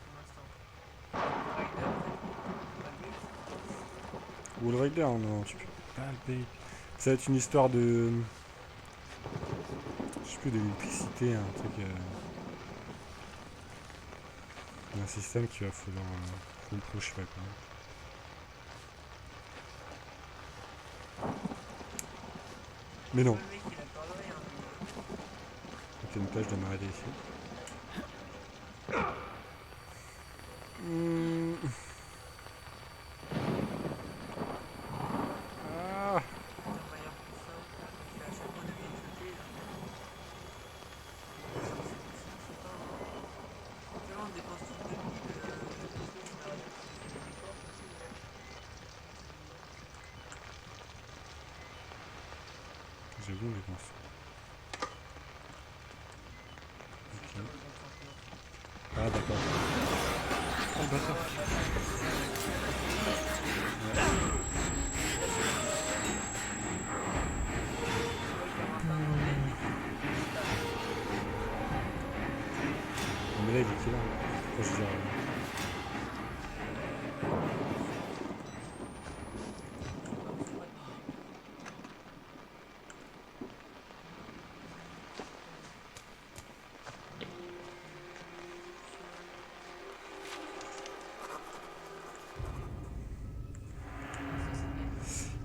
[SPEAKER 1] Pour l'instant. Rider, pas le but.
[SPEAKER 2] Wall Rider, non, tu peux pas le payer. Ça va être une histoire de. Je sais plus, d'électricité, un truc. Un système qu'il va falloir contrôler, je sais pas quoi. Mais non.
[SPEAKER 1] Le mec il a peur de rien.
[SPEAKER 2] Ok, donc là je dois m'arrêter ici. Hmm. Ah.
[SPEAKER 1] De manière plus simple, je vais à chaque fois devoir sauter là. Tu vois, on dépense toute notre vie de ressources, on arrête de sauter des portes aussi.
[SPEAKER 2] J'ai vu les penses. Ok. Ah d'accord. Oh le bâtard. Non, mais là il est qui là? Enfin, je veux dire,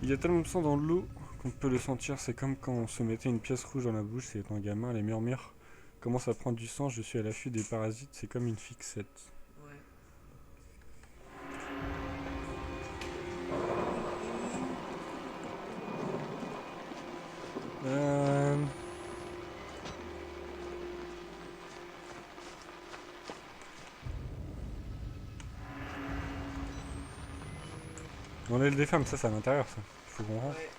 [SPEAKER 2] il y a tellement de sang dans l'eau qu'on peut le sentir. C'est comme quand on se mettait une pièce rouge dans la bouche. C'est un gamin, les murmures commencent à prendre du sang. Je suis à l'affût des parasites. C'est comme une fixette.
[SPEAKER 1] Ouais.
[SPEAKER 2] Euh... On a des femmes, ça c'est à l'intérieur ça. Il faut qu'on rentre.
[SPEAKER 1] Ouais.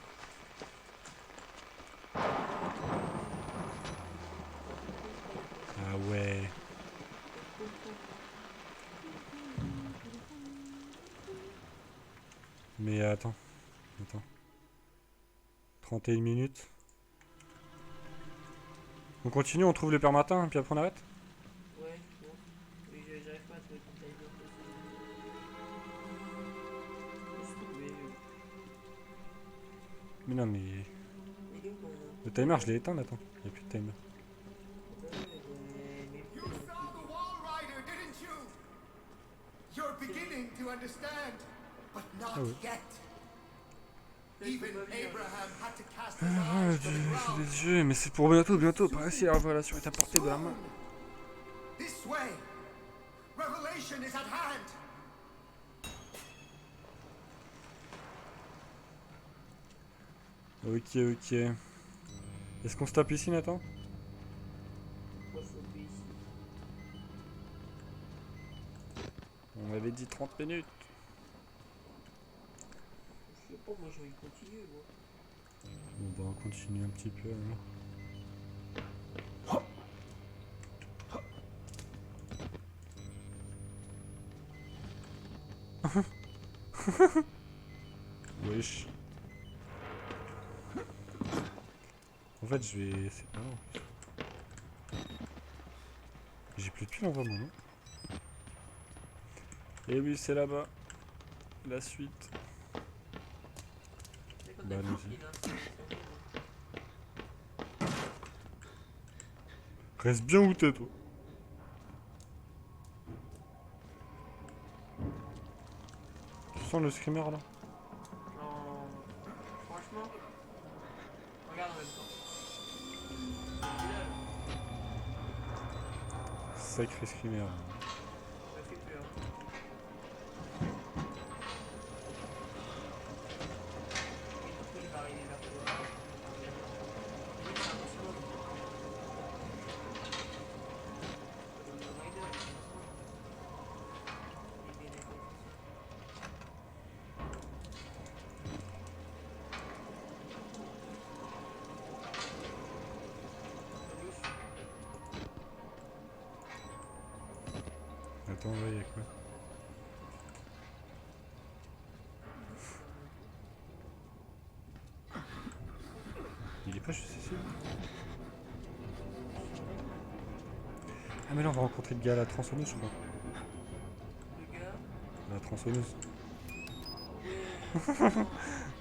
[SPEAKER 2] Ah ouais. Mais attends. 31 minutes. On continue, on trouve le père Martin, puis après on arrête.
[SPEAKER 1] Ouais, bon. Mais j'arrive pas à trouver ton timer. Juste trouver.
[SPEAKER 2] Mais non mais...
[SPEAKER 1] Il est où ton...
[SPEAKER 2] Le timer je l'ai éteint, attends. Il n'y a plus de timer.
[SPEAKER 3] You saw the Wall Rider, didn't you? You're beginning to understand, but not
[SPEAKER 2] Ah oui.
[SPEAKER 3] yet. Even Abraham had to cast his
[SPEAKER 2] Ah
[SPEAKER 3] eyes to the
[SPEAKER 2] Dieu,
[SPEAKER 3] ground.
[SPEAKER 2] j'ai des yeux, mais c'est pour bientôt. Par ici, la révélation est à portée de la main.
[SPEAKER 3] This way. Revelation is at hand.
[SPEAKER 2] Ok. Est-ce qu'on se tape ici, Nathan?
[SPEAKER 1] Pourquoi faut ici?
[SPEAKER 2] On m'avait dit 30 minutes.
[SPEAKER 1] Je sais pas, moi j'ai envie de continuer, moi.
[SPEAKER 2] Bon bah on continue un petit peu alors. Wesh. En fait je vais... C'est pas grave. J'ai plus de piles en vrai moi non. Et oui c'est là-bas. La suite.
[SPEAKER 1] C'est quand
[SPEAKER 2] Bah,
[SPEAKER 1] t'as plus de
[SPEAKER 2] allons-y.
[SPEAKER 1] piles, hein,
[SPEAKER 2] Reste bien où t'es toi. Tu sens le screamer là?
[SPEAKER 1] Non. Franchement, regarde en même temps.
[SPEAKER 2] Sacré screamer.
[SPEAKER 1] Ça fait peur. Il va arriver vers toi. Oui, c'est un maximum. Le rider, il est vénère.
[SPEAKER 2] Attends, ouais, y'a quoi? Il est pas juste ici? Ah mais là on va rencontrer le gars à la tronçonneuse je crois.
[SPEAKER 1] Le gars,
[SPEAKER 2] La tronçonneuse.
[SPEAKER 1] ouais,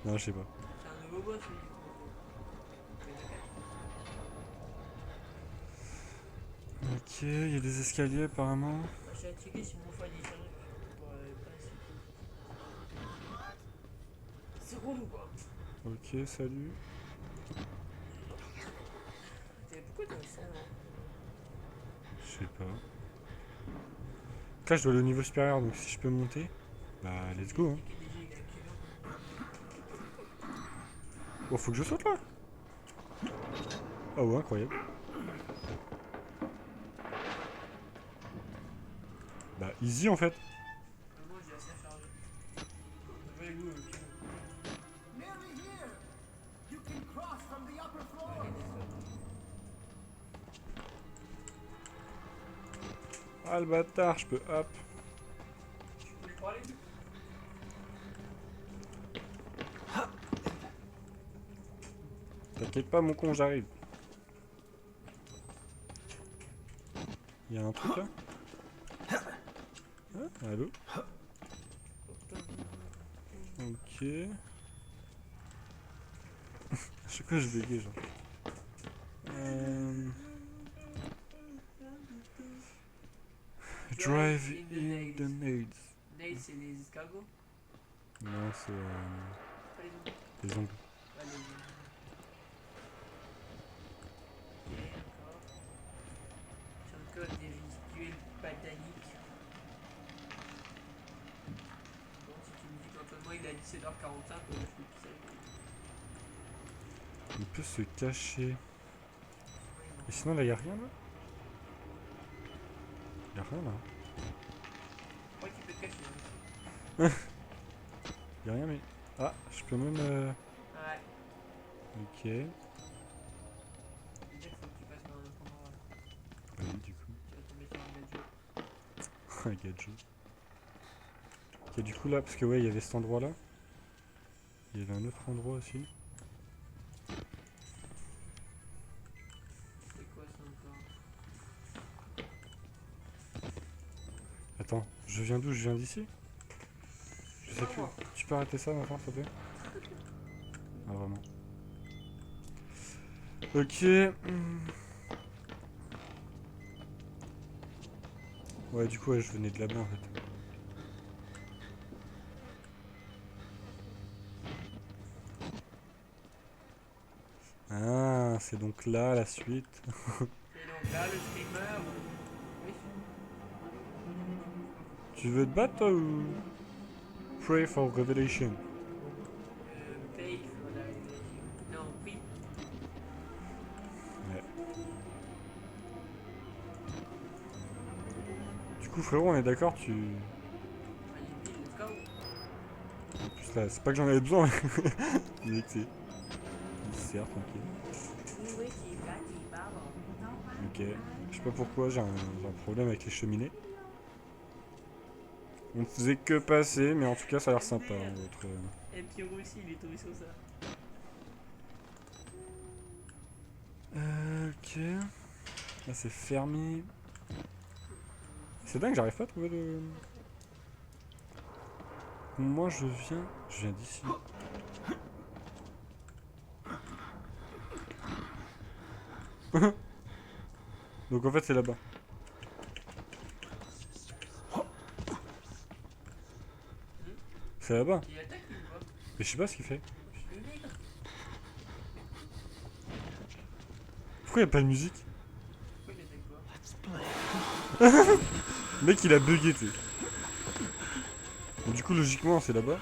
[SPEAKER 2] Non je sais pas.
[SPEAKER 1] c'est un nouveau boss, lui.
[SPEAKER 2] Ok, il y a des escaliers apparemment.
[SPEAKER 1] Je suis intrigué si mon fan est chargé. Pas assez. C'est relou quoi.
[SPEAKER 2] Ok, salut.
[SPEAKER 1] Pourquoi t'as ça là?
[SPEAKER 2] Je sais pas. Là je dois aller au niveau supérieur donc si je peux monter, bah let's go hein. Bon faut que je saute là. Ah ouais incroyable. Bah easy en fait.
[SPEAKER 1] Moi j'ai assez chargé. Voyez-vous,
[SPEAKER 3] Nearly here. You can cross from the upper floor.
[SPEAKER 2] Ah le bâtard, je peux hop. T'inquiète pas mon con, j'arrive. Il y a un truc là? Ah, allô? Ok. Je sais quoi, je bégaye genre. Drive in the nades.
[SPEAKER 1] Nate, c'est les escargots?
[SPEAKER 2] Non, c'est
[SPEAKER 1] Pas les ongles.
[SPEAKER 2] les ongles.
[SPEAKER 1] Pas les ongles. Ok, d'accord. J'ai encore des visuels botaniques. Bon, si tu me dis qu'Antoine, il est à 17h45, je peux plus ça.
[SPEAKER 2] On peut se cacher. Et sinon là, y'a rien là? Y'a rien là?
[SPEAKER 1] Ouais, tu peux te cacher.
[SPEAKER 2] Y'a rien mais... Ah, je peux même...
[SPEAKER 1] Ouais.
[SPEAKER 2] Ok.
[SPEAKER 1] C'est-à-dire qu'il faut que tu passes par un autre endroit.
[SPEAKER 2] Oui, du coup.
[SPEAKER 1] Tu vas tomber sur un gadget.
[SPEAKER 2] Un gadget. Ok, du coup là, parce que ouais, il y avait cet endroit là. Il y avait un autre endroit aussi.
[SPEAKER 1] C'est quoi ça encore?
[SPEAKER 2] Attends, je viens d'où? Je viens d'ici? Je sais plus. Tu peux arrêter ça maintenant, s'il te plaît? Ah, vraiment. Ok. Ouais, du coup, ouais, je venais de là-bas en fait. Ah, c'est donc là la suite.
[SPEAKER 1] Et donc là, le streamer. Oui.
[SPEAKER 2] Tu veux te battre toi ou Pray for Revelation?
[SPEAKER 1] Pay for la révélation. Non, oui.
[SPEAKER 2] Ouais. Du coup, frérot, on est d'accord, tu.
[SPEAKER 1] Allez, vite, let's go.
[SPEAKER 2] En plus là, c'est pas que j'en avais besoin, mais que c'est. Il se sert tranquille. Ok. Je sais pas pourquoi, j'ai un problème avec les cheminées. On ne faisait que passer, mais en tout cas, ça a l'air sympa. Hein, votre...
[SPEAKER 1] Et Pierrot aussi, il est tombé sur ça.
[SPEAKER 2] Ok. Là, c'est fermé. C'est dingue, j'arrive pas à trouver le. Moi, je viens d'ici. Donc en fait, c'est là-bas. C'est là-bas.
[SPEAKER 1] Il attaque ou pas?
[SPEAKER 2] Mais je sais pas ce qu'il fait. Pourquoi y a pas de musique?
[SPEAKER 1] Pourquoi il attaque pas?
[SPEAKER 2] Le mec, il a bugué, tu sais. Donc, du coup, logiquement, c'est là-bas.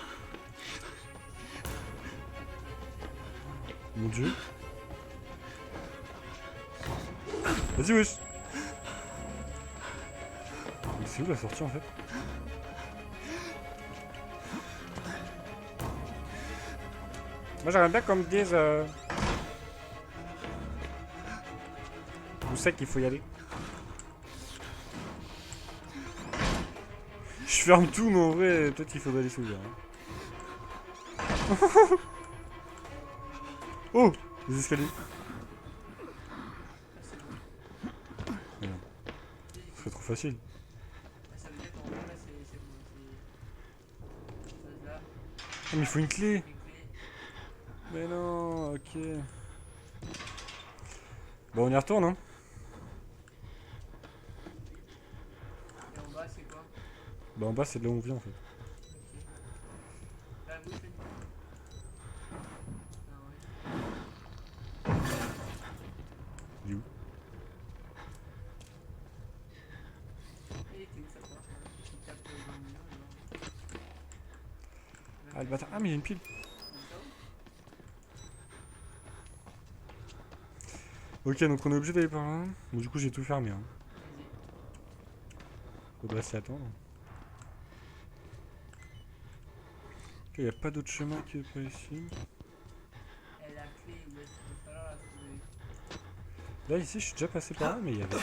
[SPEAKER 2] Mon dieu. Vas-y, wesh. Mais c'est où la sortie en fait? Moi j'aimerais bien qu'on me dise où c'est qu'il faut y aller. Je ferme tout mais en vrai peut-être qu'il faudrait les s'ouvrir. Hein. Oh, les escaliers. Merde. Ce serait trop facile.
[SPEAKER 1] Ça veut dire qu'en gros là c'est bon. C'est là.
[SPEAKER 2] Ah mais il faut une clé.
[SPEAKER 1] Les clés.
[SPEAKER 2] Mais non, ok. Bon, on y retourne, hein.
[SPEAKER 1] Et en bas c'est quoi?
[SPEAKER 2] Bah en bas c'est de là où on vient en fait.
[SPEAKER 1] Ok. Là, bouge, fais. Ah ouais.
[SPEAKER 2] Il est où?
[SPEAKER 1] Il était où ça quoi? Il tape dans le mur genre.
[SPEAKER 2] Ah le bâtard. Ah mais il y a une pile. Ok, donc on est obligé d'aller par là. Bon, du coup j'ai tout fermé. Hein.
[SPEAKER 1] Vas-y.
[SPEAKER 2] Faudrait s'y attendre. Ok, y a pas d'autre chemin que par ici.
[SPEAKER 1] Et la clé, où est-ce qu'il va falloir la trouver?
[SPEAKER 2] Là ici je suis déjà passé par là mais il y avait...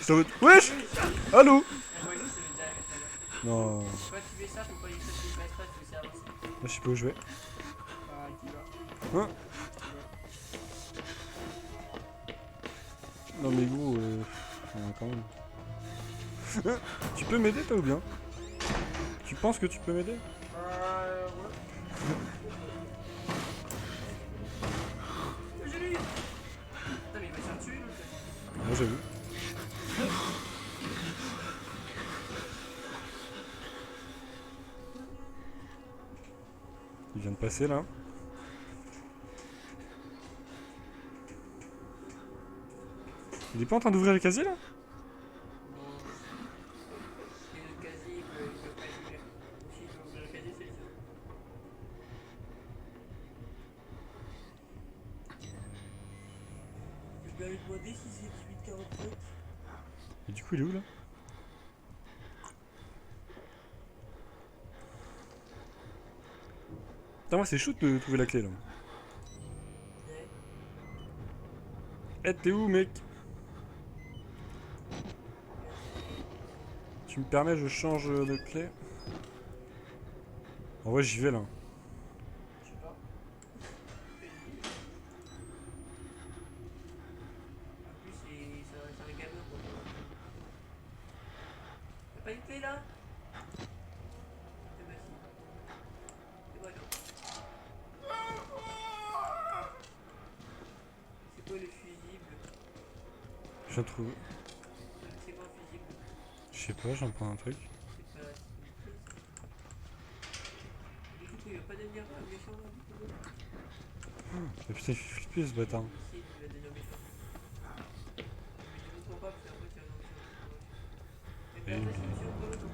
[SPEAKER 2] J'étais en mode, wesh. Allô.
[SPEAKER 1] Moi aussi, ça veut dire tout à l'heure.
[SPEAKER 2] Non.
[SPEAKER 1] Quand tu fais ça, faut pas y faire tu passes pas, tu veux savoir si.
[SPEAKER 2] Là, je sais pas où je vais.
[SPEAKER 1] Ah, tu vas.
[SPEAKER 2] Hein? Non mais gros, quand même. Hein? Tu peux m'aider toi ou bien? Tu penses que tu peux m'aider?
[SPEAKER 1] Ouais. J'ai lu. Putain, mais il va se faire tuer l'autre.
[SPEAKER 2] Moi j'avoue. Il vient de passer là. Il est pas en train d'ouvrir le casier là?
[SPEAKER 1] Non. C'est le casier, il peut pas l'ouvrir. S'il peut ouvrir le casier, c'est le seul. Je vais lui demander si c'est 1847.
[SPEAKER 2] Et du coup il est où là? Putain moi c'est chaud de trouver la clé là.
[SPEAKER 1] Ouais.
[SPEAKER 2] Eh t'es où mec? Tu me permets je change de clé? En vrai j'y vais là.
[SPEAKER 1] Je sais pas. En plus, c'est un gamin quoi. Y'a pas une clé là? Eh ben si. C'est bon, non. C'est quoi le fusible?
[SPEAKER 2] Je la trouve.
[SPEAKER 1] C'est quoi un fusible?
[SPEAKER 2] Je sais pas, j'en prends un truc.
[SPEAKER 1] C'est pas. C'est une clé ça. Et du coup, il va pas devenir méchant là du coup.
[SPEAKER 2] Mais putain il fait flipper ce bâtard.
[SPEAKER 1] Si, il va devenir méchant. Mais ne montre pas parce qu'après tu vas dans le
[SPEAKER 2] Et
[SPEAKER 1] Mais après, c'est sûr que l'autre en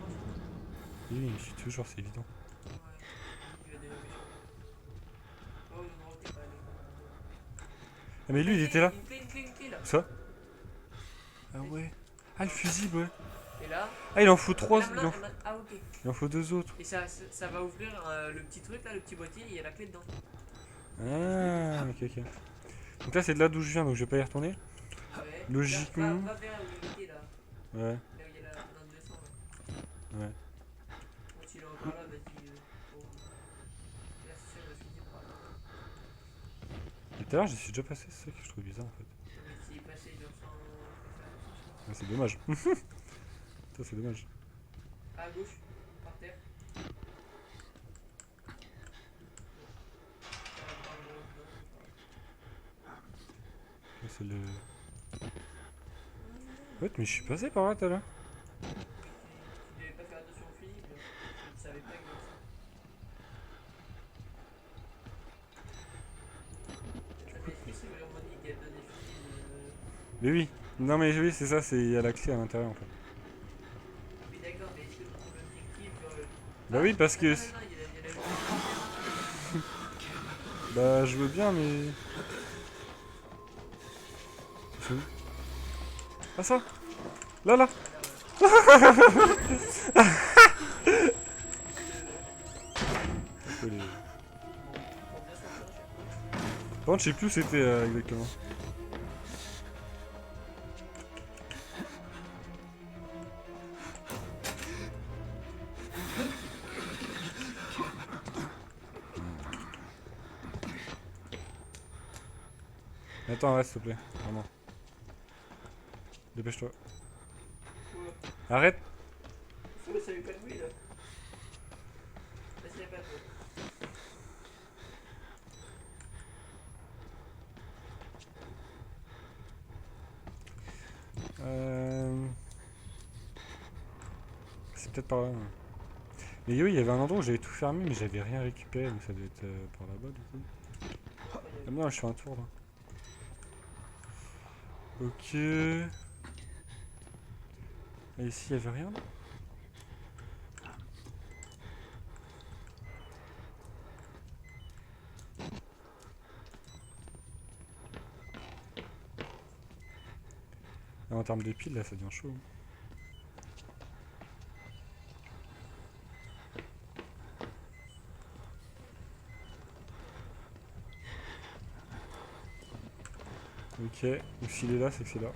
[SPEAKER 2] oui, il me suit toujours, c'est évident.
[SPEAKER 1] Ouais, il va devenir méchant. Oh non, t'es pas allé.
[SPEAKER 2] Ah mais lui il était là.
[SPEAKER 1] Une clé là.
[SPEAKER 2] Ça? Ah ouais. Ah le fusible ouais.
[SPEAKER 1] Et là.
[SPEAKER 2] Ah il en faut 3.
[SPEAKER 1] Ah ok.
[SPEAKER 2] Il en faut 2 autres.
[SPEAKER 1] Et ça va ouvrir le petit truc là, le petit boîtier, il y a la clé dedans.
[SPEAKER 2] Ah ok ok. Donc là c'est de là d'où je viens donc je vais pas y retourner.
[SPEAKER 1] Ouais.
[SPEAKER 2] Logiquement.
[SPEAKER 1] Va vers où il était là.
[SPEAKER 2] Ouais.
[SPEAKER 1] Là où il y a dans le 200 là.
[SPEAKER 2] Ouais.
[SPEAKER 1] Bon, s'il est encore là, vas-y. Bon. Là, c'est sûr, le fusil par là.
[SPEAKER 2] Et tout à l'heure j'y suis déjà passé, c'est ça que je trouve bizarre en fait.
[SPEAKER 1] Mais s'il est passé genre sans.
[SPEAKER 2] Ah, c'est dommage. Ça c'est dommage.
[SPEAKER 1] À gauche, par terre.
[SPEAKER 2] Là, c'est le. Ouais mais je suis passé par là tout à l'heure.
[SPEAKER 1] Tu devais pas faire attention au fusible. Tu ne savais pas que ça. Est-ce que c'est vraiment dit qu'il y a pas des fusibles
[SPEAKER 2] Mais oui. Non mais oui c'est ça, c'est il y a la clé à l'intérieur en fait.
[SPEAKER 1] Oui, d'accord, mais est-ce que ton objectif.
[SPEAKER 2] Bah oui parce que.
[SPEAKER 1] Non, il y a la.
[SPEAKER 2] Bah je veux bien mais. C'est où? Ah ça? Là là. Un peu les- Par contre je sais plus où c'était exactement. Attends reste s'il te plaît, vraiment. Dépêche-toi. Arrête.
[SPEAKER 1] Ça fait pas de bruit là. Vas-y, pas de bruit.
[SPEAKER 2] C'est peut-être par là. Hein. Mais oui, il y avait un endroit où j'avais tout fermé, mais j'avais rien récupéré, donc ça doit être par là-bas du coup. Ah non, je fais un tour là. Ok. Et ici, il y avait rien. Ah, en termes de piles, là, ça devient chaud. Ok, donc s'il est là, c'est que c'est là.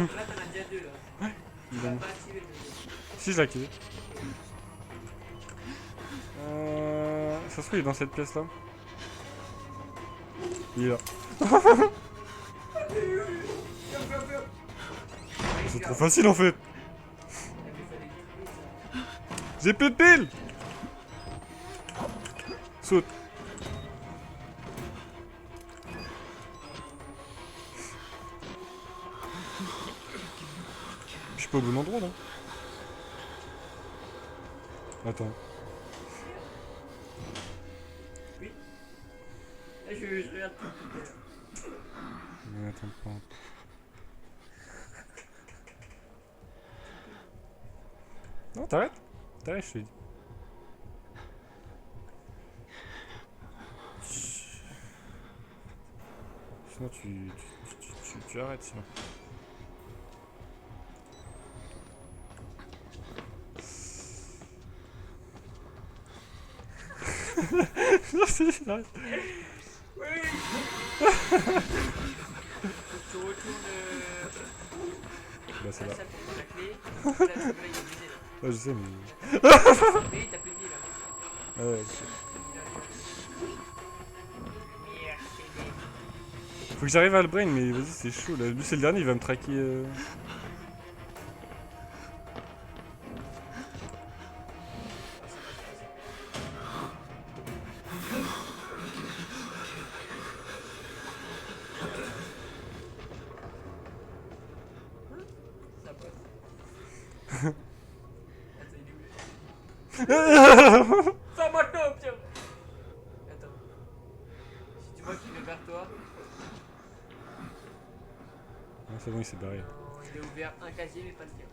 [SPEAKER 1] Là, t'en as déjà deux là. Tu vas
[SPEAKER 2] Bon.
[SPEAKER 1] pas activer le deuxième.
[SPEAKER 2] Si je l'ai activé. Ça se trouve, il est dans cette pièce là. Il est là. C'est trop facile en fait. J'ai plus de piles. Saute. Je suis pas au bon endroit là. Attends.
[SPEAKER 1] Oui. Là, je regarde tout.
[SPEAKER 2] Mais attends pas. Non, t'arrêtes. T'arrêtes, je te dis. Sinon tu arrêtes sinon. Non, j'arrête.
[SPEAKER 1] Oui. Tu retournes
[SPEAKER 2] Bah c'est là.
[SPEAKER 1] la salle pour prendre la clé. Là, il est obligé là.
[SPEAKER 2] Ouais, je sais, mais.
[SPEAKER 1] Mais t'as plus de vie là.
[SPEAKER 2] Ouais,
[SPEAKER 1] Merde, c'est bien.
[SPEAKER 2] faut que j'arrive à le brain, mais vas-y, c'est chaud là. Lui, c'est le dernier, il va me traquer.
[SPEAKER 1] Ça passe. Attends, il est où? Ça maintenant, tiens. Attends. Si tu vois qu'il est vers toi,
[SPEAKER 2] Ah, c'est bon, il s'est barré.
[SPEAKER 1] il est ouvert un casier mais pas le tien.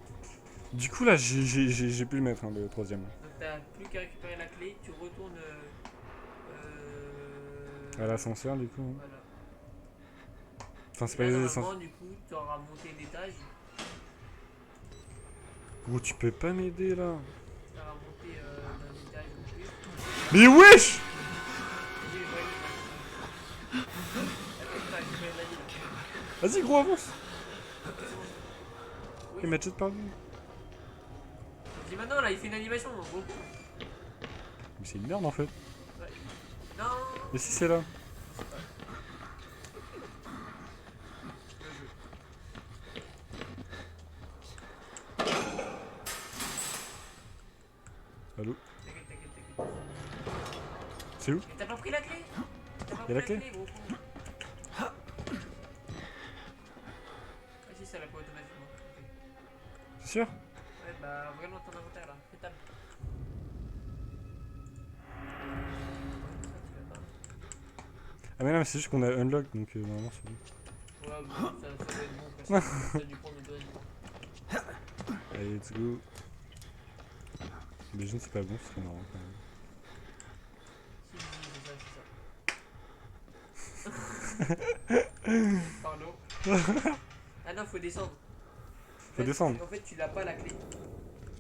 [SPEAKER 2] Du coup, là, j'ai pu le mettre, hein, le troisième.
[SPEAKER 1] Donc t'as plus qu'à récupérer la clé, tu retournes
[SPEAKER 2] À l'ascenseur, du coup.
[SPEAKER 1] voilà.
[SPEAKER 2] Enfin, c'est
[SPEAKER 1] Et
[SPEAKER 2] pas
[SPEAKER 1] là,
[SPEAKER 2] les
[SPEAKER 1] normalement,
[SPEAKER 2] ascenseurs.
[SPEAKER 1] du coup, tu auras monté d'étage.
[SPEAKER 2] Gros, tu peux pas m'aider là.
[SPEAKER 1] Tu auras monté d'un étage ou plus.
[SPEAKER 2] Mais wesh!
[SPEAKER 1] J'ai eu le vrai. Attends, t'as récupéré de la vie là.
[SPEAKER 2] Vas-y, gros, avance!
[SPEAKER 1] Oui.
[SPEAKER 2] Il m'a jet par lui.
[SPEAKER 1] Je dis maintenant là, il fait une animation en gros.
[SPEAKER 2] Mais c'est une merde en fait.
[SPEAKER 1] Non.
[SPEAKER 2] Et si c'est là? Allô?
[SPEAKER 1] T'inquiète.
[SPEAKER 2] C'est où?
[SPEAKER 1] Mais t'as pas pris la clé? T'as pas
[SPEAKER 2] Y a
[SPEAKER 1] pris
[SPEAKER 2] la clé
[SPEAKER 1] gros con. Ah si, ça l'a pas automatiquement. Ok.
[SPEAKER 2] C'est sûr?
[SPEAKER 1] Ouais, bah regarde dans ton inventaire là. Fais table.
[SPEAKER 2] Ah mais non, mais c'est juste qu'on a unlock donc normalement c'est bon.
[SPEAKER 1] Ouais, bon, ça doit être bon parce que ça a dû prendre automatiquement.
[SPEAKER 2] Allez, let's go. Imagine c'est pas bon, c'est marrant quand même.
[SPEAKER 1] Si, pardon. Ah non, faut descendre.
[SPEAKER 2] Faut descendre.
[SPEAKER 1] En fait, tu l'as pas la clé.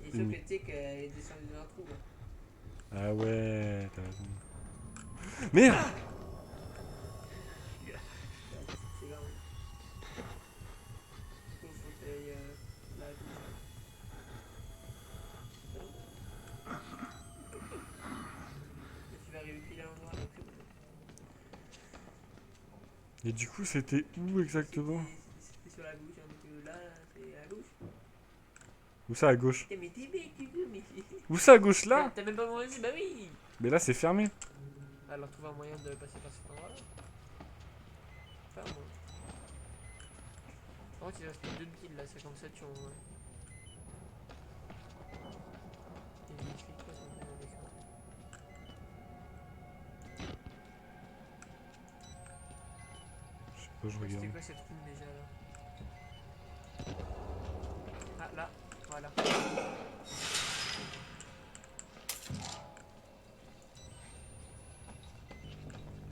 [SPEAKER 1] Et sauf que tu sais qu'elle est descendue dans un trou. Là.
[SPEAKER 2] Ah ouais, t'as raison. Merde!
[SPEAKER 1] C'est là. Faut que t'ailles là. Et tu vas arriver pile à l'endroit. Donc c'est bon.
[SPEAKER 2] Et du coup c'était où exactement?
[SPEAKER 1] C'était sur la gauche. Hein, donc là, c'est à gauche.
[SPEAKER 2] Où ça à gauche?
[SPEAKER 1] Mais t'es bête, tu veux, mais.
[SPEAKER 2] Où ça à gauche là?
[SPEAKER 1] T'as même pas mon bah oui!
[SPEAKER 2] Mais là c'est fermé.
[SPEAKER 1] Alors trouve un moyen de passer par cet endroit là. Enfin moi. Par contre il reste deux kills là, c'est comme ça tu en... Et il explique quoi sur le l'écran.
[SPEAKER 2] Je sais pas, je regarde.
[SPEAKER 1] C'était quoi cette room déjà là? Ah là, voilà.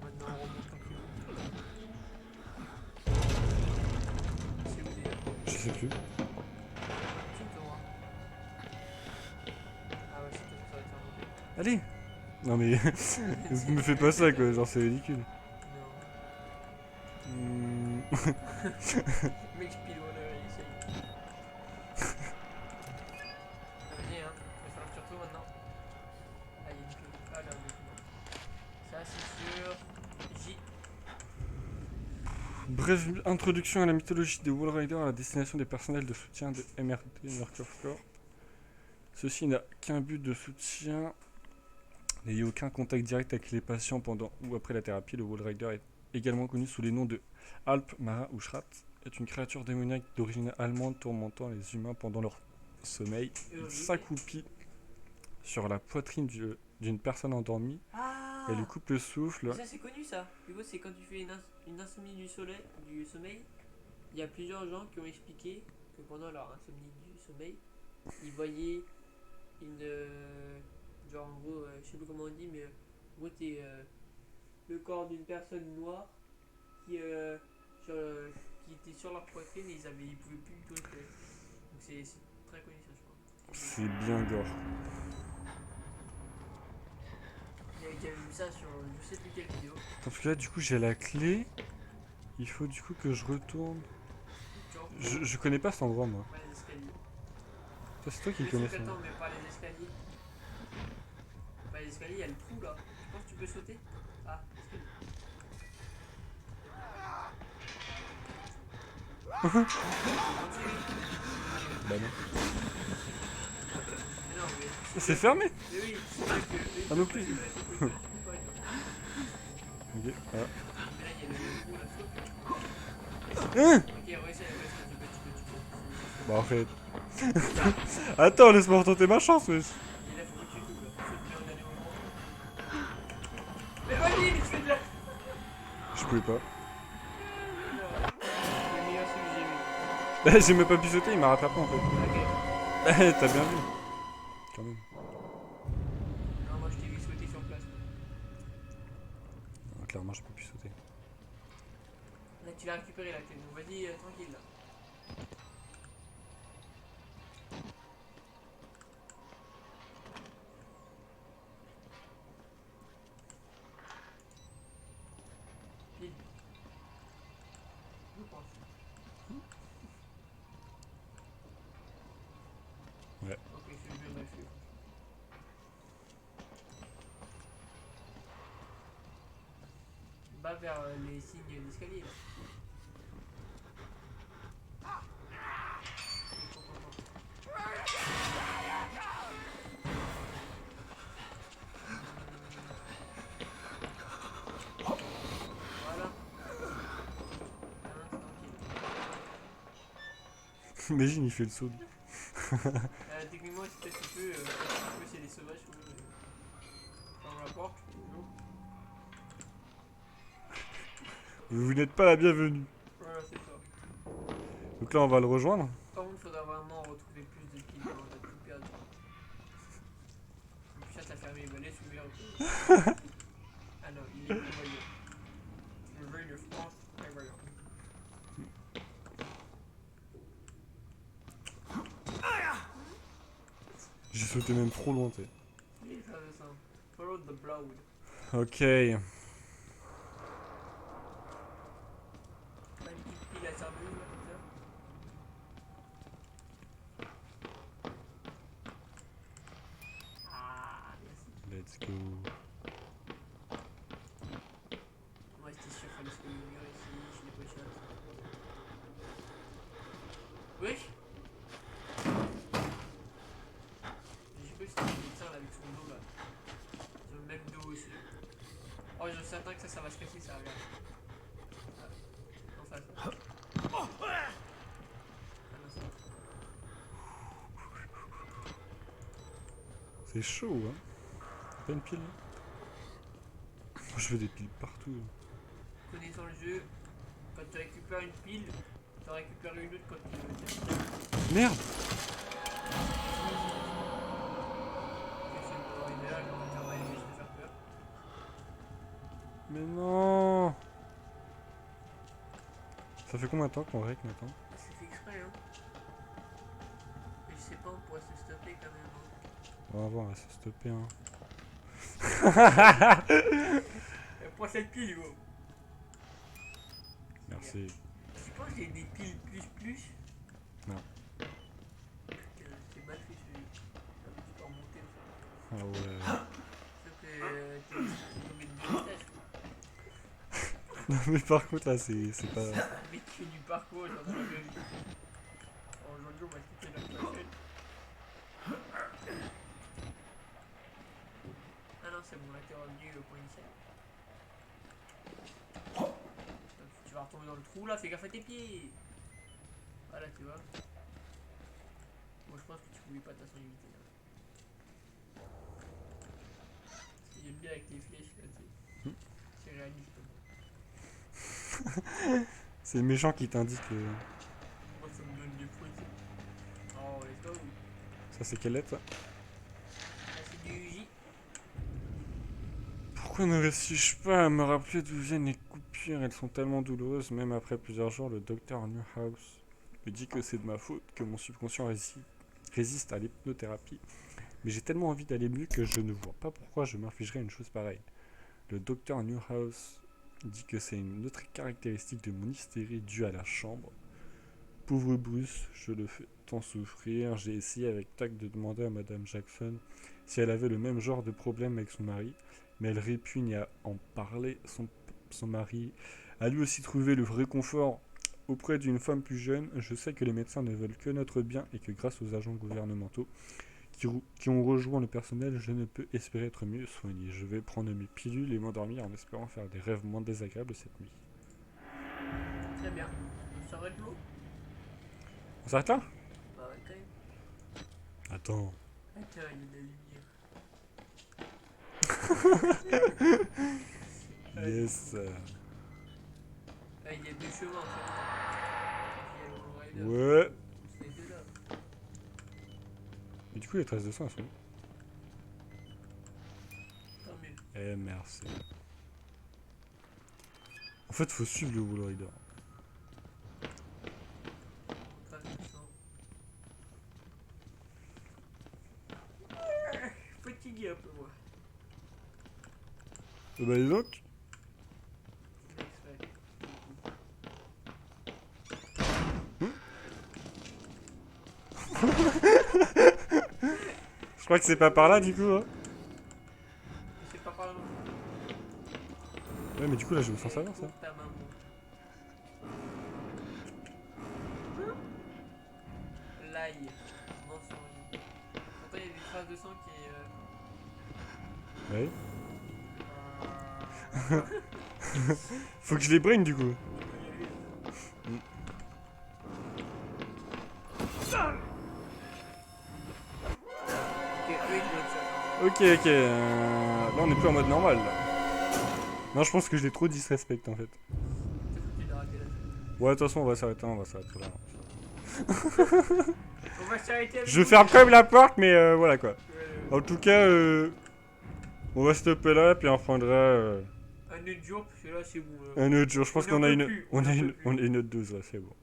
[SPEAKER 1] Maintenant on remonte tranquille. C'est où déjà?
[SPEAKER 2] Je sais plus.
[SPEAKER 1] Tu me tournes. Ah ouais, c'est ça va te faire monter.
[SPEAKER 2] Allez! Non mais me fais pas ça quoi, genre c'est ridicule.
[SPEAKER 1] Non.
[SPEAKER 2] Hmm.
[SPEAKER 1] Mec, je pile, il essaye.
[SPEAKER 2] Brève introduction à la mythologie de Wall Rider à la destination des personnels de soutien de MRD, Murkoff Corp. Ceci n'a qu'un but de soutien. N'ayez aucun contact direct avec les patients pendant ou après la thérapie. Le Wall Rider est également connu sous les noms de Alp, Mara ou Schrat. Est une créature démoniaque d'origine allemande tourmentant les humains pendant leur sommeil. Il s'accroupit sur la poitrine d'une personne endormie
[SPEAKER 1] Ah,
[SPEAKER 2] et lui coupe le souffle.
[SPEAKER 1] ça c'est connu ça. Du coup, c'est quand tu fais une insomnie du sommeil. Il y a plusieurs gens qui ont expliqué que pendant leur insomnie du sommeil, ils voyaient une. Genre en gros, je sais plus comment on dit, mais en gros, t'es le corps d'une personne noire qui, qui était sur leur poitrine et ils pouvaient plus du tout respirer. Donc c'est très connu ça, je crois.
[SPEAKER 2] C'est bien gore.
[SPEAKER 1] J'avais vu ça sur je sais plus quelle vidéo.
[SPEAKER 2] Parce que là, du coup, j'ai la clé. Il faut du coup que je retourne.
[SPEAKER 1] Genre,
[SPEAKER 2] Je connais pas cet endroit, moi.
[SPEAKER 1] pas les escaliers.
[SPEAKER 2] Ça, c'est toi qui
[SPEAKER 1] Mais
[SPEAKER 2] connais
[SPEAKER 1] sauf
[SPEAKER 2] ça.
[SPEAKER 1] qu'attends, mais pas les escaliers. Pas les escaliers, il y a le trou là. Tu penses que tu peux sauter? Ah, escalier.
[SPEAKER 2] Bah non.
[SPEAKER 1] Mais non, mais
[SPEAKER 2] C'est fermé.
[SPEAKER 1] mais oui, c'est vrai que.
[SPEAKER 2] Ah non plus. Ok. Ah.
[SPEAKER 1] Mais là, il y a le trou là, saute.
[SPEAKER 2] Hein.
[SPEAKER 1] Ok, ouais, c'est tu peux.
[SPEAKER 2] Bah en fait. Attends, laisse-moi retenter ma chance, wesh.
[SPEAKER 1] Et là, faut que tu tout là. Saute bien au dernier moment. Mais vas-y, mais tu fais de la.
[SPEAKER 2] Je pouvais pas.
[SPEAKER 1] C'est le meilleur truc que j'ai vu.
[SPEAKER 2] J'ai même pas pu sauter, il m'a rattrapé en fait.
[SPEAKER 1] Ok.
[SPEAKER 2] T'as bien vu. Quand même.
[SPEAKER 1] Non, moi je t'ai vu sauter sur place.
[SPEAKER 2] Ah, clairement, j'ai pas pu sauter.
[SPEAKER 1] Là, tu l'as récupéré la clé, donc vas-y, tranquille là. Pile. Je pense.
[SPEAKER 2] Ouais.
[SPEAKER 1] Ok, c'est bien mal fait. Va vers les signes d'escalier là. Voilà. Tranquille.
[SPEAKER 2] Imagine, il fait le saut.
[SPEAKER 1] Techniquement, si peut-être tu peux, c'est des sauvages ou dans la porte, non?
[SPEAKER 2] Vous n'êtes pas la bienvenue.
[SPEAKER 1] Voilà, c'est ça.
[SPEAKER 2] Donc là, on va le rejoindre.
[SPEAKER 1] Par contre, faudra vraiment retrouver plus de piles, on a tout perdu. En plus, ça t'a fermé, bah laisse ouvert. Ah non, il est prévoyant. Le jeu de France prévoyant.
[SPEAKER 2] J'ai sauté même trop loin, t'sais.
[SPEAKER 1] Il est intéressant. Follow the blood.
[SPEAKER 2] Ok.
[SPEAKER 1] Pas une petite pile à cerveau là comme ça. Ah, merci.
[SPEAKER 2] Let's go.
[SPEAKER 1] Moi, j'étais sûr qu'il fallait se coller au mur ici, je l'ai pas shot. Wesh! J'ai cru que c'était un médecin là avec son dos là. Sur le même dos aussi. Oh, je suis certain que ça va se casser, ça, regarde. Ah, en face. Ah non, ça va.
[SPEAKER 2] C'est chaud, hein. Pas une pile là. Je veux des piles partout. Là.
[SPEAKER 1] Connaissant le jeu, quand tu récupères une pile, tu en récupères une autre quand tu veux.
[SPEAKER 2] Merde.
[SPEAKER 1] Ok, c'est bon, il est là, je vais faire mal, je vais faire peur.
[SPEAKER 2] Mais non. Ça fait combien de temps qu'on règle maintenant?
[SPEAKER 1] C'est fait exprès, hein. Mais je sais pas, on pourrait se stopper quand même. Hein.
[SPEAKER 2] On va voir, on va se stopper, hein.
[SPEAKER 1] Prends cette pile, gros.
[SPEAKER 2] Merci.
[SPEAKER 1] Tu penses qu'il y a des piles plus?
[SPEAKER 2] Non.
[SPEAKER 1] C'est mal fait celui-là. Tu peux remonter aussi.
[SPEAKER 2] Ah ouais.
[SPEAKER 1] Sauf que tu es tombé de deux étages, quoi.
[SPEAKER 2] Non, mais par contre, là, c'est pas.
[SPEAKER 1] Mais tu fais du parcours, genre dans la vraie vie. Oh, aujourd'hui, on va quitter la prochaine. Ah non, c'est bon, là, t'es revenu au point initial. Tu vas retomber dans le trou, là, fais gaffe à tes pieds. Voilà, tu vois. Moi, je pense que tu pouvais pas de toute façon éviter, là. J'aime bien avec les flèches, là, tu sais. C'est réaliste.
[SPEAKER 2] C'est le méchant qui t'indique.
[SPEAKER 1] Moi, ça me donne des fruits. Oh, let's go.
[SPEAKER 2] Ça, c'est quelle lettre, ça?
[SPEAKER 1] Là, c'est du J.
[SPEAKER 2] Pourquoi ne réussis-je pas à me rappeler d'où viennent les coupures? Elles sont tellement douloureuses, même après plusieurs jours, le docteur Newhouse me dit que c'est de ma faute, que mon subconscient résiste à l'hypnothérapie. Mais j'ai tellement envie d'aller mieux que je ne vois pas pourquoi je m'infligerais une chose pareille. Le docteur Newhouse dit que c'est une autre caractéristique de mon hystérie due à la chambre. Pauvre Bruce, je le fais tant souffrir. J'ai essayé avec tact de demander à Madame Jackson si elle avait le même genre de problème avec son mari, mais elle répugne à en parler. Son mari a lui aussi trouvé le réconfort auprès d'une femme plus jeune. Je sais que les médecins ne veulent que notre bien et que grâce aux agents gouvernementaux qui ont rejoint le personnel, je ne peux espérer être mieux soigné. Je vais prendre mes pilules et m'endormir en espérant faire des rêves moins désagréables cette nuit.
[SPEAKER 1] Très bien. Ça va être l'eau?
[SPEAKER 2] On s'arrête là?
[SPEAKER 1] Bah ouais, quand même.
[SPEAKER 2] Attends.
[SPEAKER 1] Attends, il y a de la lumière.
[SPEAKER 2] Yes.
[SPEAKER 1] Ah, il y a deux chemins en fait. Il y a le Rider.
[SPEAKER 2] Ouais.
[SPEAKER 1] C'était là.
[SPEAKER 2] Et du coup, les traces de sang, elles sont où?
[SPEAKER 1] Tant mieux.
[SPEAKER 2] Eh, merci. En fait, faut suivre le Wall Rider.
[SPEAKER 1] Trace de sang. Fatigué un peu, moi.
[SPEAKER 2] Bah, dis donc.
[SPEAKER 1] Exprès.
[SPEAKER 2] Je crois que c'est pas par là, du coup. Hein.
[SPEAKER 1] C'est pas par là.
[SPEAKER 2] Ouais, mais du coup, là, je me sens savoir ça.
[SPEAKER 1] Pour ta maman. L'ail. Mensonge. Pourtant, il y a des traces de sang qui est.
[SPEAKER 2] Ouais. Faut que je les brain, du coup. Ok, ok. Là, on est plus en mode normal. Là. Non, je pense que je l'ai trop disrespect en fait. Ouais, de toute façon, on va s'arrêter là.
[SPEAKER 1] On va s'arrêter avec
[SPEAKER 2] Je ferme quand même la porte, mais voilà quoi. En tout cas, on va stopper là, puis on reprendra
[SPEAKER 1] un autre jour, parce que là c'est bon.
[SPEAKER 2] un autre jour. Je pense
[SPEAKER 1] On
[SPEAKER 2] qu'on
[SPEAKER 1] en
[SPEAKER 2] a
[SPEAKER 1] peut
[SPEAKER 2] une,
[SPEAKER 1] plus,
[SPEAKER 2] on
[SPEAKER 1] on en
[SPEAKER 2] a
[SPEAKER 1] peut
[SPEAKER 2] une,
[SPEAKER 1] plus.
[SPEAKER 2] on a une autre dose là, c'est bon.